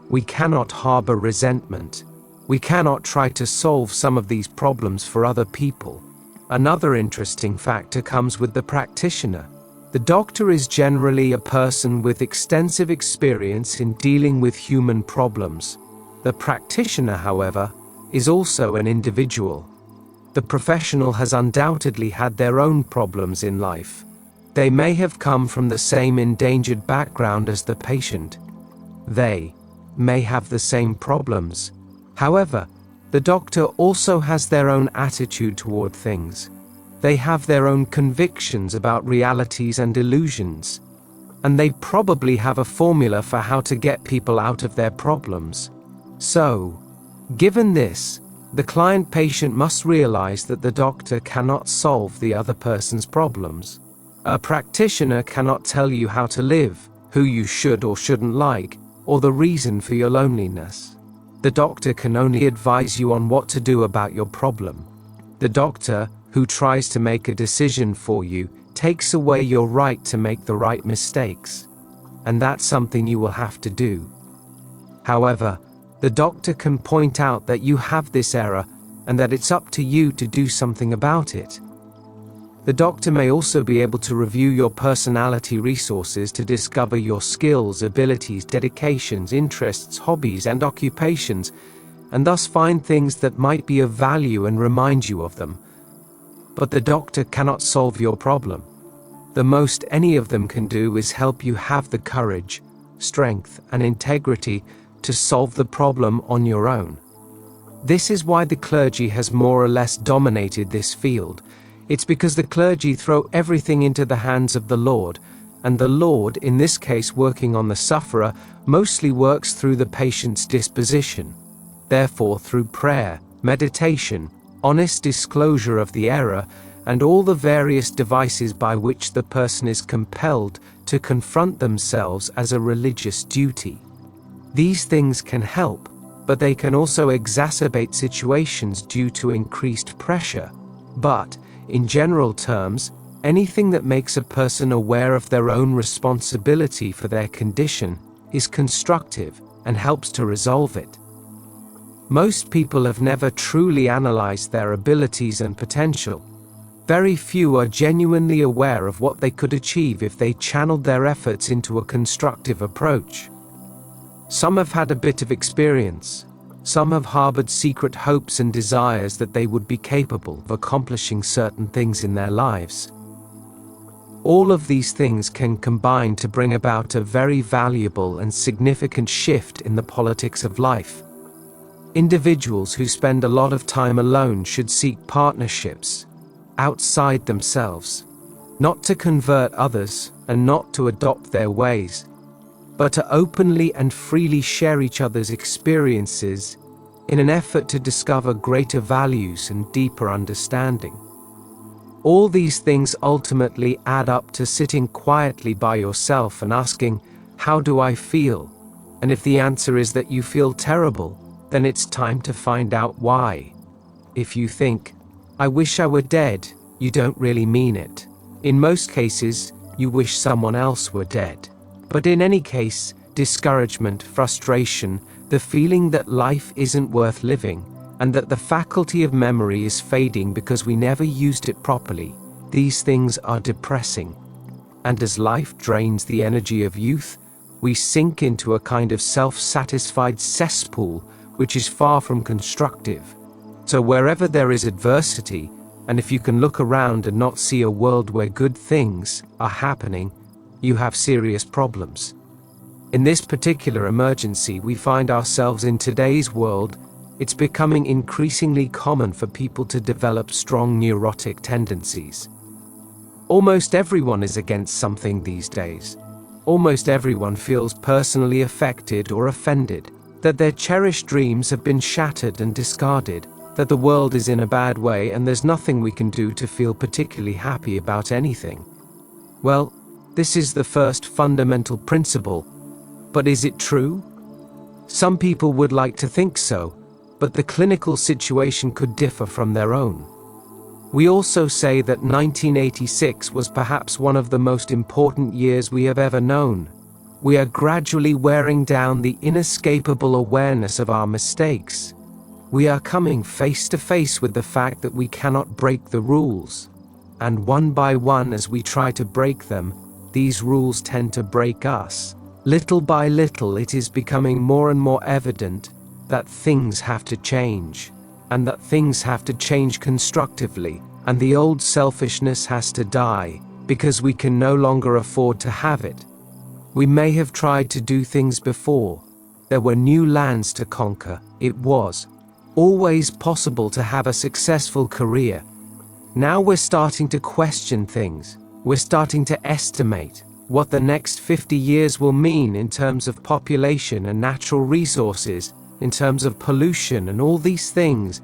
[SPEAKER 1] We cannot harbor resentment. We cannot try to solve some of these problems for other people. Another interesting factor comes with the practitioner. The doctor is generally a person with extensive experience in dealing with human problems. The practitioner, however, is also an individual. The professional has undoubtedly had their own problems in life. They may have come from the same endangered background as the patient. They may have the same problems. However, the doctor also has their own attitude toward things. They have their own convictions about realities and illusions. And they probably have a formula for how to get people out of their problems. So, given this, the client-patient must realize that the doctor cannot solve the other person's problems. A practitioner cannot tell you how to live, who you should or shouldn't like, or the reason for your loneliness. The doctor can only advise you on what to do about your problem. The doctor, who tries to make a decision for you, takes away your right to make the right mistakes. And that's something you will have to do. However, the doctor can point out that you have this error and that it's up to you to do something about it. The doctor may also be able to review your personality resources to discover your skills, abilities, dedications, interests, hobbies, and occupations, and thus find things that might be of value and remind you of them. But the doctor cannot solve your problem. The most any of them can do is help you have the courage, strength, and integrity to solve the problem on your own. This is why the clergy has more or less dominated this field. It's because the clergy throw everything into the hands of the Lord, and the Lord, in this case working on the sufferer, mostly works through the patient's disposition. Therefore, through prayer, meditation, honest disclosure of the error, and all the various devices by which the person is compelled to confront themselves as a religious duty. These things can help, but they can also exacerbate situations due to increased pressure. But, in general terms, anything that makes a person aware of their own responsibility for their condition is constructive and helps to resolve it. Most people have never truly analyzed their abilities and potential. Very few are genuinely aware of what they could achieve if they channeled their efforts into a constructive approach. Some have had a bit of experience. Some have harbored secret hopes and desires that they would be capable of accomplishing certain things in their lives. All of these things can combine to bring about a very valuable and significant shift in the politics of life. Individuals who spend a lot of time alone should seek partnerships outside themselves, not to convert others and not to adopt their ways, but to openly and freely share each other's experiences in an effort to discover greater values and deeper understanding. All these things ultimately add up to sitting quietly by yourself and asking, "How do I feel?" And if the answer is that you feel terrible, then it's time to find out why. If you think, "I wish I were dead," you don't really mean it. In most cases, you wish someone else were dead. But in any case, discouragement, frustration, the feeling that life isn't worth living, and that the faculty of memory is fading because we never used it properly, these things are depressing. And as life drains the energy of youth, we sink into a kind of self-satisfied cesspool, which is far from constructive. So wherever there is adversity, and if you can look around and not see a world where good things are happening, you have serious problems. In this particular emergency we find ourselves in today's world, it's becoming increasingly common for people to develop strong neurotic tendencies. Almost everyone is against something these days. Almost everyone feels personally affected or offended, that their cherished dreams have been shattered and discarded, that the world is in a bad way and there's nothing we can do to feel particularly happy about anything. Well, this is the first fundamental principle. But is it true? Some people would like to think so, but the clinical situation could differ from their own. We also say that 1986 was perhaps one of the most important years we have ever known. We are gradually wearing down the inescapable awareness of our mistakes. We are coming face to face with the fact that we cannot break the rules. And one by one, as we try to break them, these rules tend to break us. Little by little, it is becoming more and more evident that things have to change, and that things have to change constructively, and the old selfishness has to die, because we can no longer afford to have it. We may have tried to do things before. There were new lands to conquer. It was always possible to have a successful career. Now we're starting to question things. We're starting to estimate what the next 50 years will mean in terms of population and natural resources, in terms of pollution and all these things.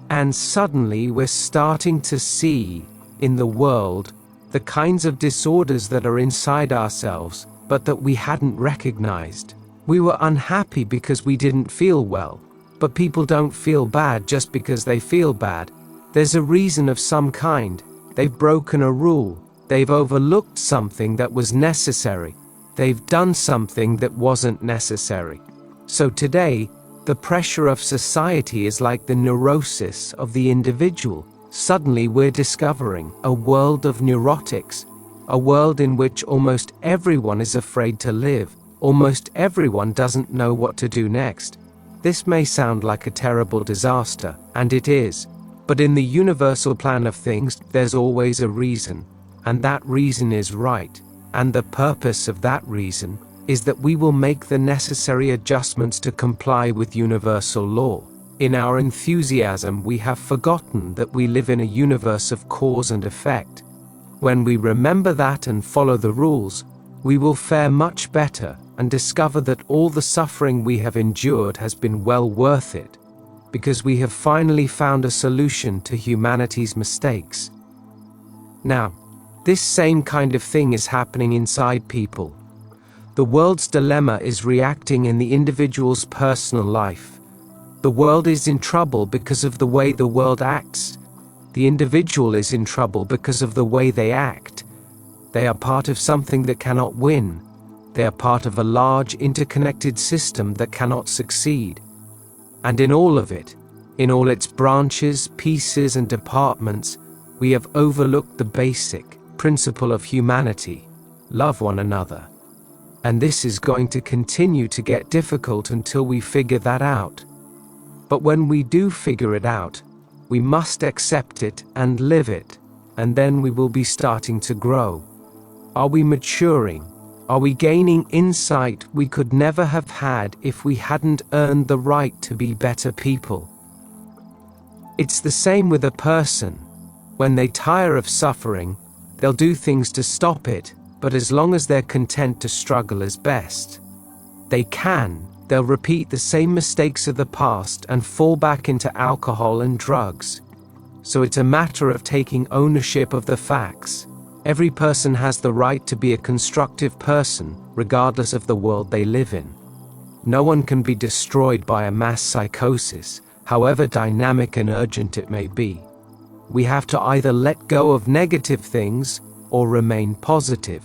[SPEAKER 1] And suddenly we're starting to see in the world the kinds of disorders that are inside ourselves, but that we hadn't recognized. We were unhappy because we didn't feel well. But people don't feel bad just because they feel bad. There's a reason of some kind. They've broken a rule. They've overlooked something that was necessary. They've done something that wasn't necessary. So today, the pressure of society is like the neurosis of the individual. Suddenly we're discovering a world of neurotics, a world in which almost everyone is afraid to live. Almost everyone doesn't know what to do next. This may sound like a terrible disaster, and it is, but in the universal plan of things, there's always a reason, and that reason is right, and the purpose of that reason is that we will make the necessary adjustments to comply with universal law. In our enthusiasm, we have forgotten that we live in a universe of cause and effect. When we remember that and follow the rules, we will fare much better and discover that all the suffering we have endured has been well worth it, because we have finally found a solution to humanity's mistakes. Now, this same kind of thing is happening inside people. The world's dilemma is reacting in the individual's personal life. The world is in trouble because of the way the world acts. The individual is in trouble because of the way they act. They are part of something that cannot win. They are part of a large interconnected system that cannot succeed. And in all of it, in all its branches, pieces and departments, We have overlooked the basic principle of humanity: love one another. And this is going to continue to get difficult until we figure that out. But when we do figure it out, we must accept it and live it, and then we will be starting to grow. Are we maturing? Are we gaining insight we could never have had if we hadn't earned the right to be better people? It's the same with a person. When they tire of suffering, they'll do things to stop it, but as long as they're content to struggle as best they can, they'll repeat the same mistakes of the past and fall back into alcohol and drugs. So it's a matter of taking ownership of the facts. Every person has the right to be a constructive person, regardless of the world they live in. No one can be destroyed by a mass psychosis, however dynamic and urgent it may be. We have to either let go of negative things or remain positive.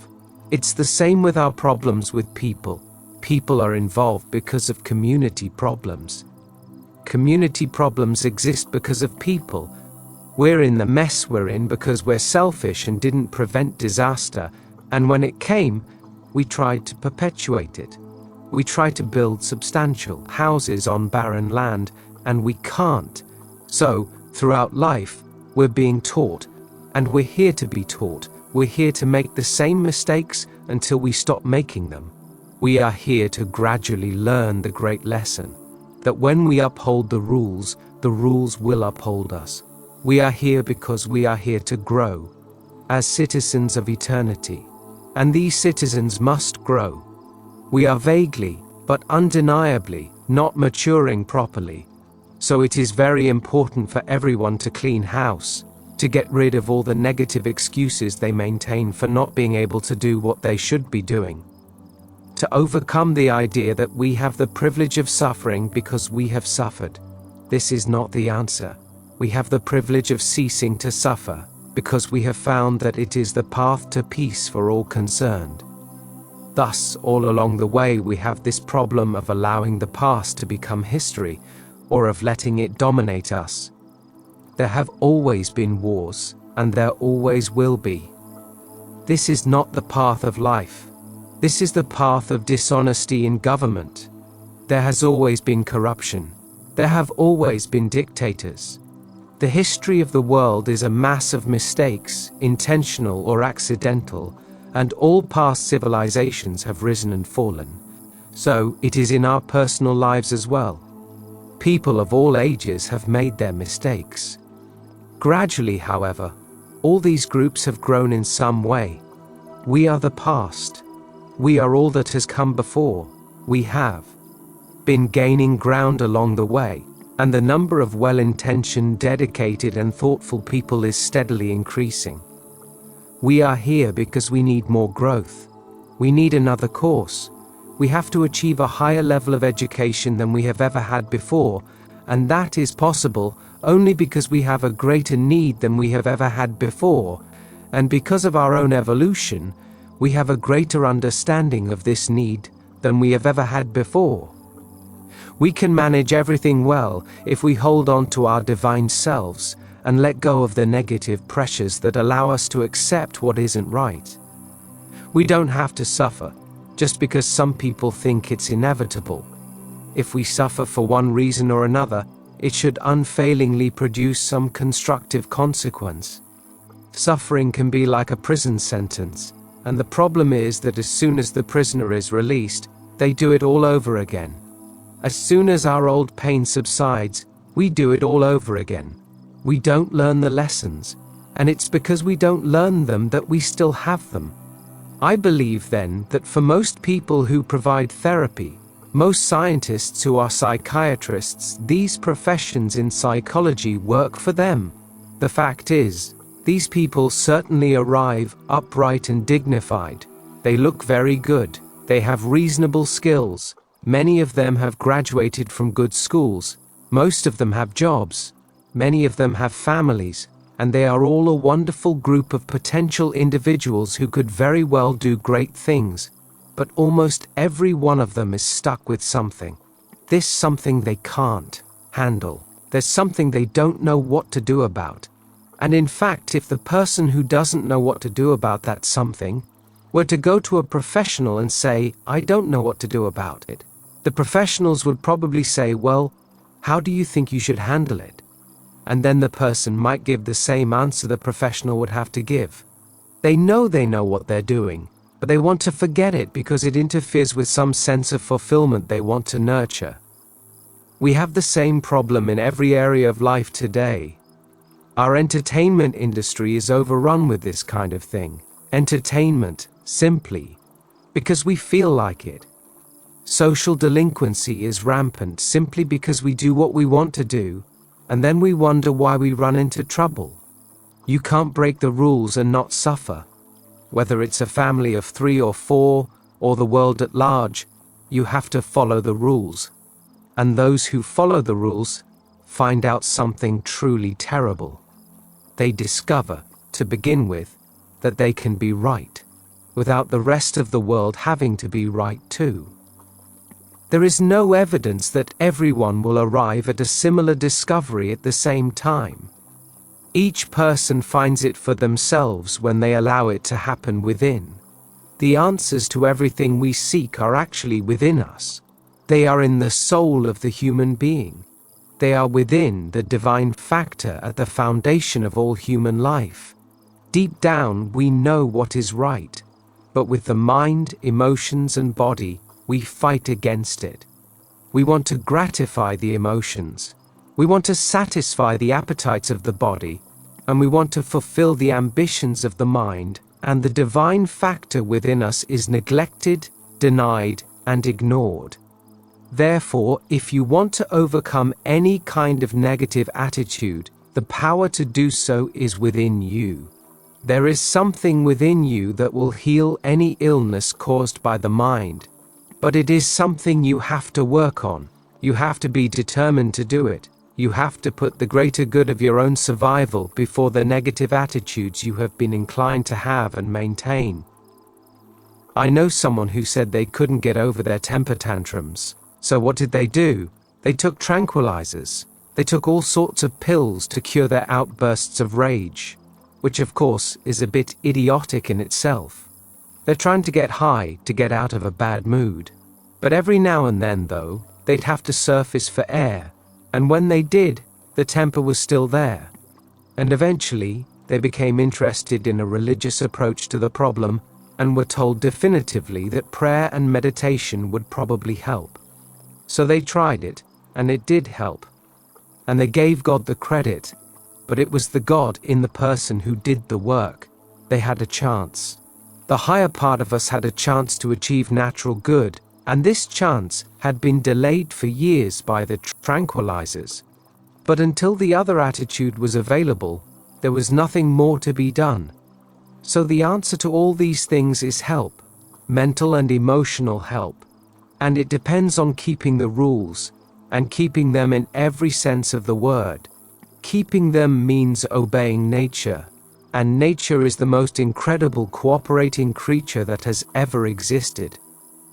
[SPEAKER 1] It's the same with our problems with people. People are involved because of community problems. Community problems exist because of people. We're in the mess we're in because we're selfish and didn't prevent disaster, and when it came, we tried to perpetuate it. We tried to build substantial houses on barren land, and we can't. So, throughout life, we're being taught, and we're here to be taught. We're here to make the same mistakes until we stop making them. We are here to gradually learn the great lesson, that when we uphold the rules will uphold us. We are here because we are here to grow, as citizens of eternity. And these citizens must grow. We are vaguely, but undeniably, not maturing properly. So it is very important for everyone to clean house, to get rid of all the negative excuses they maintain for not being able to do what they should be doing. To overcome the idea that we have the privilege of suffering because we have suffered. This is not the answer. We have the privilege of ceasing to suffer, because we have found that it is the path to peace for all concerned. Thus, all along the way we have this problem of allowing the past to become history, or of letting it dominate us. There have always been wars, and there always will be. This is not the path of life. This is the path of dishonesty in government. There has always been corruption. There have always been dictators. The history of the world is a mass of mistakes, intentional or accidental, and all past civilizations have risen and fallen. So, it is in our personal lives as well. People of all ages have made their mistakes. Gradually, however, all these groups have grown in some way. We are the past. We are all that has come before. We have been gaining ground along the way, and the number of well-intentioned, dedicated and thoughtful people is steadily increasing. We are here because we need more growth. We need another course. We have to achieve a higher level of education than we have ever had before, and that is possible only because we have a greater need than we have ever had before, and because of our own evolution, we have a greater understanding of this need than we have ever had before. We can manage everything well if we hold on to our divine selves and let go of the negative pressures that allow us to accept what isn't right. We don't have to suffer just because some people think it's inevitable. If we suffer for one reason or another, it should unfailingly produce some constructive consequence. Suffering can be like a prison sentence, and the problem is that as soon as the prisoner is released, they do it all over again. As soon as our old pain subsides, we do it all over again. We don't learn the lessons, and it's because we don't learn them that we still have them. I believe then that for most people who provide therapy, most scientists who are psychiatrists, these professions in psychology work for them. The fact is, these people certainly arrive upright and dignified. They look very good. They have reasonable skills. Many of them have graduated from good schools. Most of them have jobs. Many of them have families. And they are all a wonderful group of potential individuals who could very well do great things. But almost every one of them is stuck with something. This something they can't handle. There's something they don't know what to do about. And in fact, if the person who doesn't know what to do about that something were to go to a professional and say, "I don't know what to do about it," the professionals would probably say, "Well, how do you think you should handle it?" And then the person might give the same answer the professional would have to give. They know what they're doing, but they want to forget it because it interferes with some sense of fulfillment they want to nurture. We have the same problem in every area of life today. Our entertainment industry is overrun with this kind of thing. Entertainment, simply because we feel like it. Social delinquency is rampant simply because we do what we want to do, and then we wonder why we run into trouble. You can't break the rules and not suffer. Whether it's a family of 3 or 4, or the world at large, you have to follow the rules. And those who follow the rules find out something truly terrible. They discover, to begin with, that they can be right, without the rest of the world having to be right too. There is no evidence that everyone will arrive at a similar discovery at the same time. Each person finds it for themselves when they allow it to happen within. The answers to everything we seek are actually within us. They are in the soul of the human being. They are within the divine factor at the foundation of all human life. Deep down, we know what is right, but with the mind, emotions, and body, we fight against it. We want to gratify the emotions. We want to satisfy the appetites of the body, and we want to fulfill the ambitions of the mind, and the divine factor within us is neglected, denied, and ignored. Therefore, if you want to overcome any kind of negative attitude, the power to do so is within you. There is something within you that will heal any illness caused by the mind, but it is something you have to work on. You have to be determined to do it. You have to put the greater good of your own survival before the negative attitudes you have been inclined to have and maintain. I know someone who said they couldn't get over their temper tantrums. So what did they do? They took tranquilizers. They took all sorts of pills to cure their outbursts of rage, which of course is a bit idiotic in itself. They're trying to get high to get out of a bad mood. But every now and then, though, they'd have to surface for air, and when they did, the temper was still there. And eventually, they became interested in a religious approach to the problem and were told definitively that prayer and meditation would probably help. So they tried it, and it did help. And they gave God the credit, but it was the God in the person who did the work. They had a chance. The higher part of us had a chance to achieve natural good, and this chance had been delayed for years by the tranquilizers. But until the other attitude was available, there was nothing more to be done. So the answer to all these things is help, mental and emotional help. And it depends on keeping the rules, and keeping them in every sense of the word. Keeping them means obeying nature, and nature is the most incredible cooperating creature that has ever existed.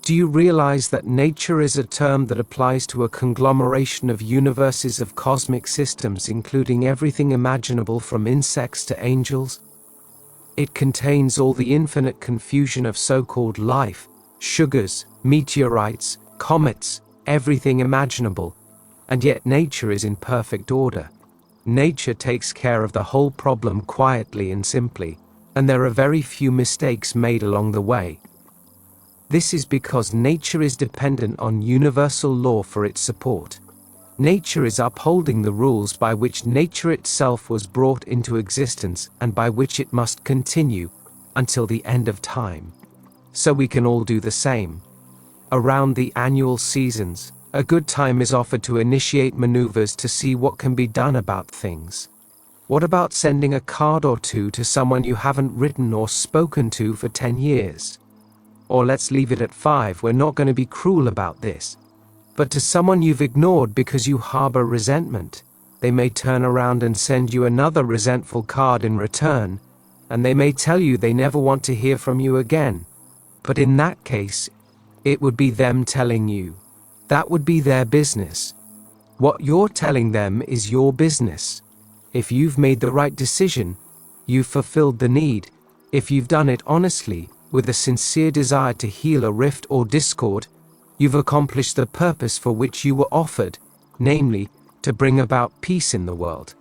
[SPEAKER 1] Do you realize that nature is a term that applies to a conglomeration of universes of cosmic systems, including everything imaginable from insects to angels? It contains all the infinite confusion of so-called life, sugars, meteorites, comets, everything imaginable, and yet nature is in perfect order. Nature takes care of the whole problem quietly and simply, and there are very few mistakes made along the way. This is because nature is dependent on universal law for its support. Nature is upholding the rules by which nature itself was brought into existence and by which it must continue until the end of time. So we can all do the same. Around the annual seasons, a good time is offered to initiate maneuvers to see what can be done about things. What about sending a card or two to someone you haven't written or spoken to for 10 years? Or let's leave it at 5, we're not going to be cruel about this. But to someone you've ignored because you harbor resentment, they may turn around and send you another resentful card in return, and they may tell you they never want to hear from you again. But in that case, it would be them telling you. That would be their business. What you're telling them is your business. If you've made the right decision, you've fulfilled the need. If you've done it honestly, with a sincere desire to heal a rift or discord, you've accomplished the purpose for which you were offered, namely, to bring about peace in the world.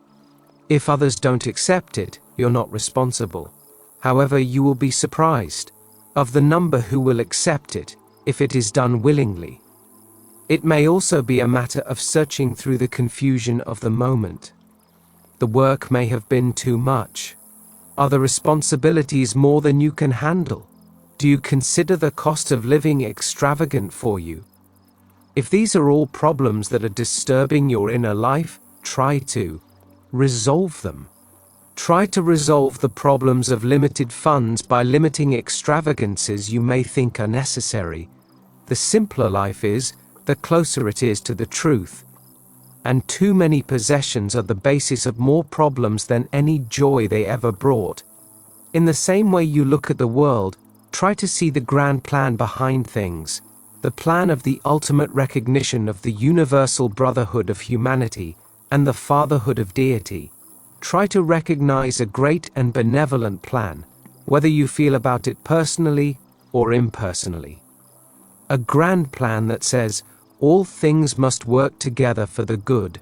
[SPEAKER 1] If others don't accept it, you're not responsible. However, you will be surprised of the number who will accept it if it is done willingly. It may also be a matter of searching through the confusion of the moment. The work may have been too much. Are the responsibilities more than you can handle? Do you consider the cost of living extravagant for you? If these are all problems that are disturbing your inner life, try to resolve them. Try to resolve the problems of limited funds by limiting extravagances you may think are necessary. The simpler life is, the closer it is to the truth. And too many possessions are the basis of more problems than any joy they ever brought. In the same way you look at the world, try to see the grand plan behind things, the plan of the ultimate recognition of the universal brotherhood of humanity and the fatherhood of deity. Try to recognize a great and benevolent plan, whether you feel about it personally or impersonally. A grand plan that says, all things must work together for the good.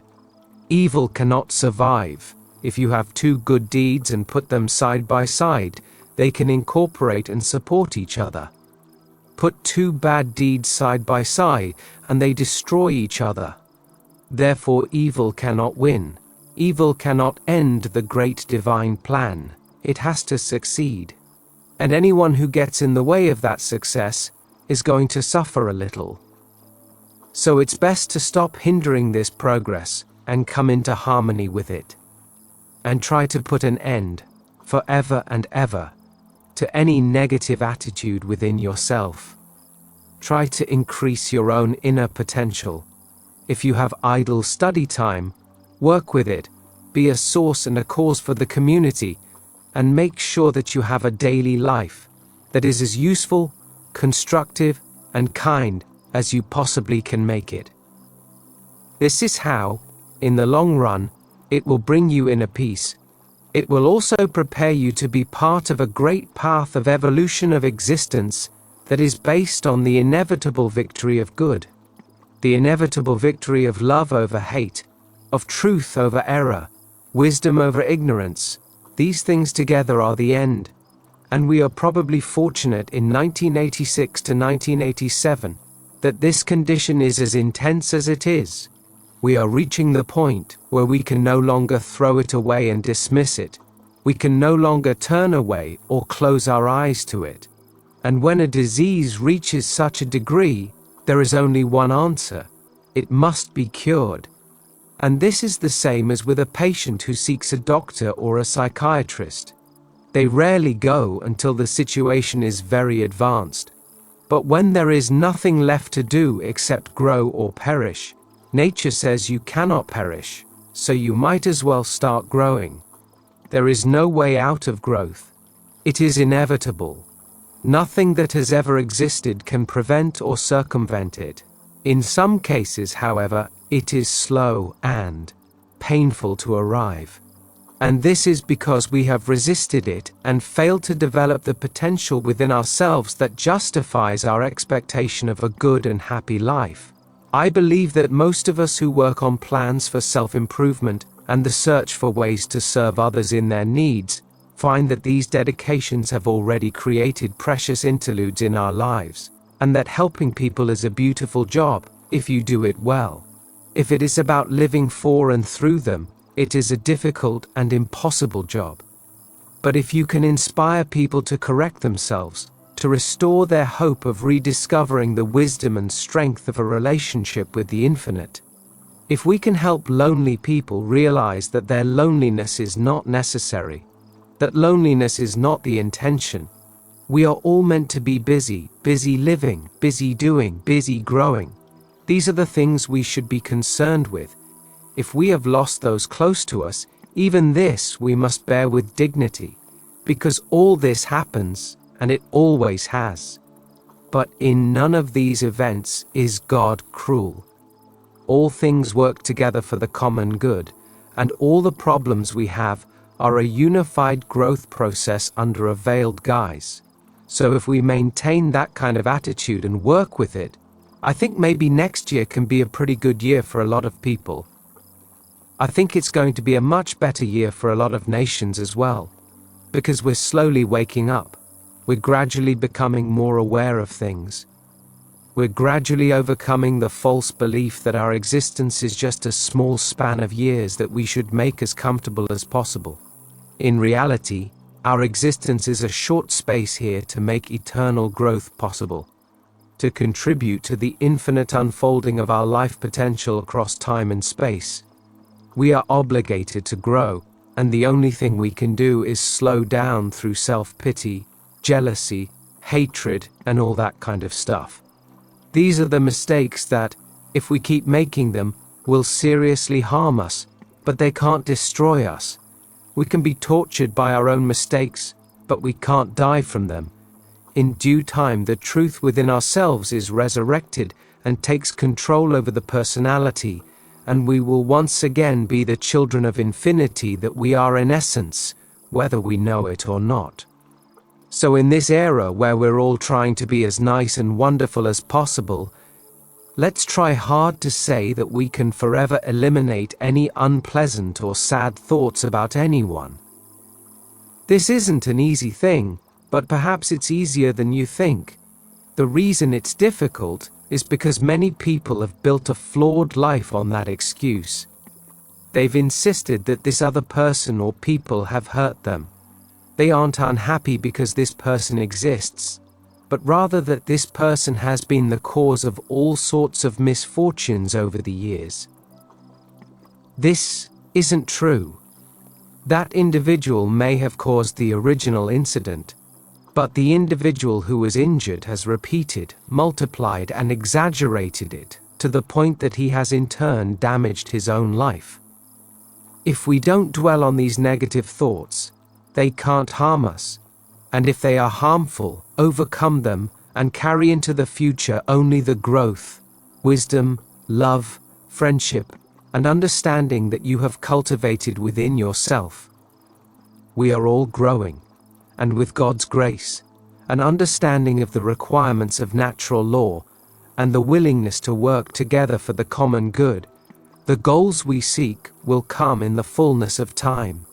[SPEAKER 1] Evil cannot survive. If you have two good deeds and put them side by side, they can incorporate and support each other. Put two bad deeds side by side, and they destroy each other. Therefore, evil cannot win. Evil cannot end the great divine plan. It has to succeed. And anyone who gets in the way of that success is going to suffer a little. So it's best to stop hindering this progress and come into harmony with it. And try to put an end, forever and ever, to any negative attitude within yourself. Try to increase your own inner potential. If you have idle study time, work with it, be a source and a cause for the community, and make sure that you have a daily life that is as useful, constructive, and kind as you possibly can make it. This is how, in the long run, it will bring you inner peace. It will also prepare you to be part of a great path of evolution of existence that is based on the inevitable victory of good, the inevitable victory of love over hate, of truth over error, wisdom over ignorance. These things together are the end. And we are probably fortunate in 1986 to 1987 that this condition is as intense as it is. We are reaching the point where we can no longer throw it away and dismiss it. We can no longer turn away or close our eyes to it. And when a disease reaches such a degree, there is only one answer. It must be cured. And this is the same as with a patient who seeks a doctor or a psychiatrist. They rarely go until the situation is very advanced. But when there is nothing left to do except grow or perish, nature says you cannot perish, so you might as well start growing. There is no way out of growth. It is inevitable. Nothing that has ever existed can prevent or circumvent it. In some cases, however, it is slow and painful to arrive. And this is because we have resisted it and failed to develop the potential within ourselves that justifies our expectation of a good and happy life. I believe that most of us who work on plans for self-improvement and the search for ways to serve others in their needs find that these dedications have already created precious interludes in our lives, and that helping people is a beautiful job if you do it well. If it is about living for and through them, it is a difficult and impossible job. But if you can inspire people to correct themselves, to restore their hope of rediscovering the wisdom and strength of a relationship with the infinite, if we can help lonely people realize that their loneliness is not necessary, that loneliness is not the intention, we are all meant to be busy, busy living, busy doing, busy growing. These are the things we should be concerned with. If we have lost those close to us, even this we must bear with dignity, because all this happens, and it always has. But in none of these events is God cruel. All things work together for the common good, and all the problems we have are a unified growth process under a veiled guise. So if we maintain that kind of attitude and work with it, I think maybe next year can be a pretty good year for a lot of people. I think it's going to be a much better year for a lot of nations as well, because we're slowly waking up. We're gradually becoming more aware of things. We're gradually overcoming the false belief that our existence is just a small span of years that we should make as comfortable as possible. In reality, our existence is a short space here to make eternal growth possible, to contribute to the infinite unfolding of our life potential across time and space. We are obligated to grow, and the only thing we can do is slow down through self-pity, jealousy, hatred, and all that kind of stuff. These are the mistakes that, if we keep making them, will seriously harm us, but they can't destroy us. We can be tortured by our own mistakes, but we can't die from them. In due time, the truth within ourselves is resurrected and takes control over the personality, and we will once again be the children of infinity that we are in essence, whether we know it or not. So in this era where we're all trying to be as nice and wonderful as possible, let's try hard to say that we can forever eliminate any unpleasant or sad thoughts about anyone. This isn't an easy thing, but perhaps it's easier than you think. The reason it's difficult is because many people have built a flawed life on that excuse. They've insisted that this other person or people have hurt them. They aren't unhappy because this person exists, but rather that this person has been the cause of all sorts of misfortunes over the years. This isn't true. That individual may have caused the original incident, but the individual who was injured has repeated, multiplied, and exaggerated it to the point that he has in turn damaged his own life. If we don't dwell on these negative thoughts, they can't harm us, and if they are harmful, overcome them and carry into the future only the growth, wisdom, love, friendship, and understanding that you have cultivated within yourself. We are all growing, and with God's grace, an understanding of the requirements of natural law, and the willingness to work together for the common good, the goals we seek will come in the fullness of time.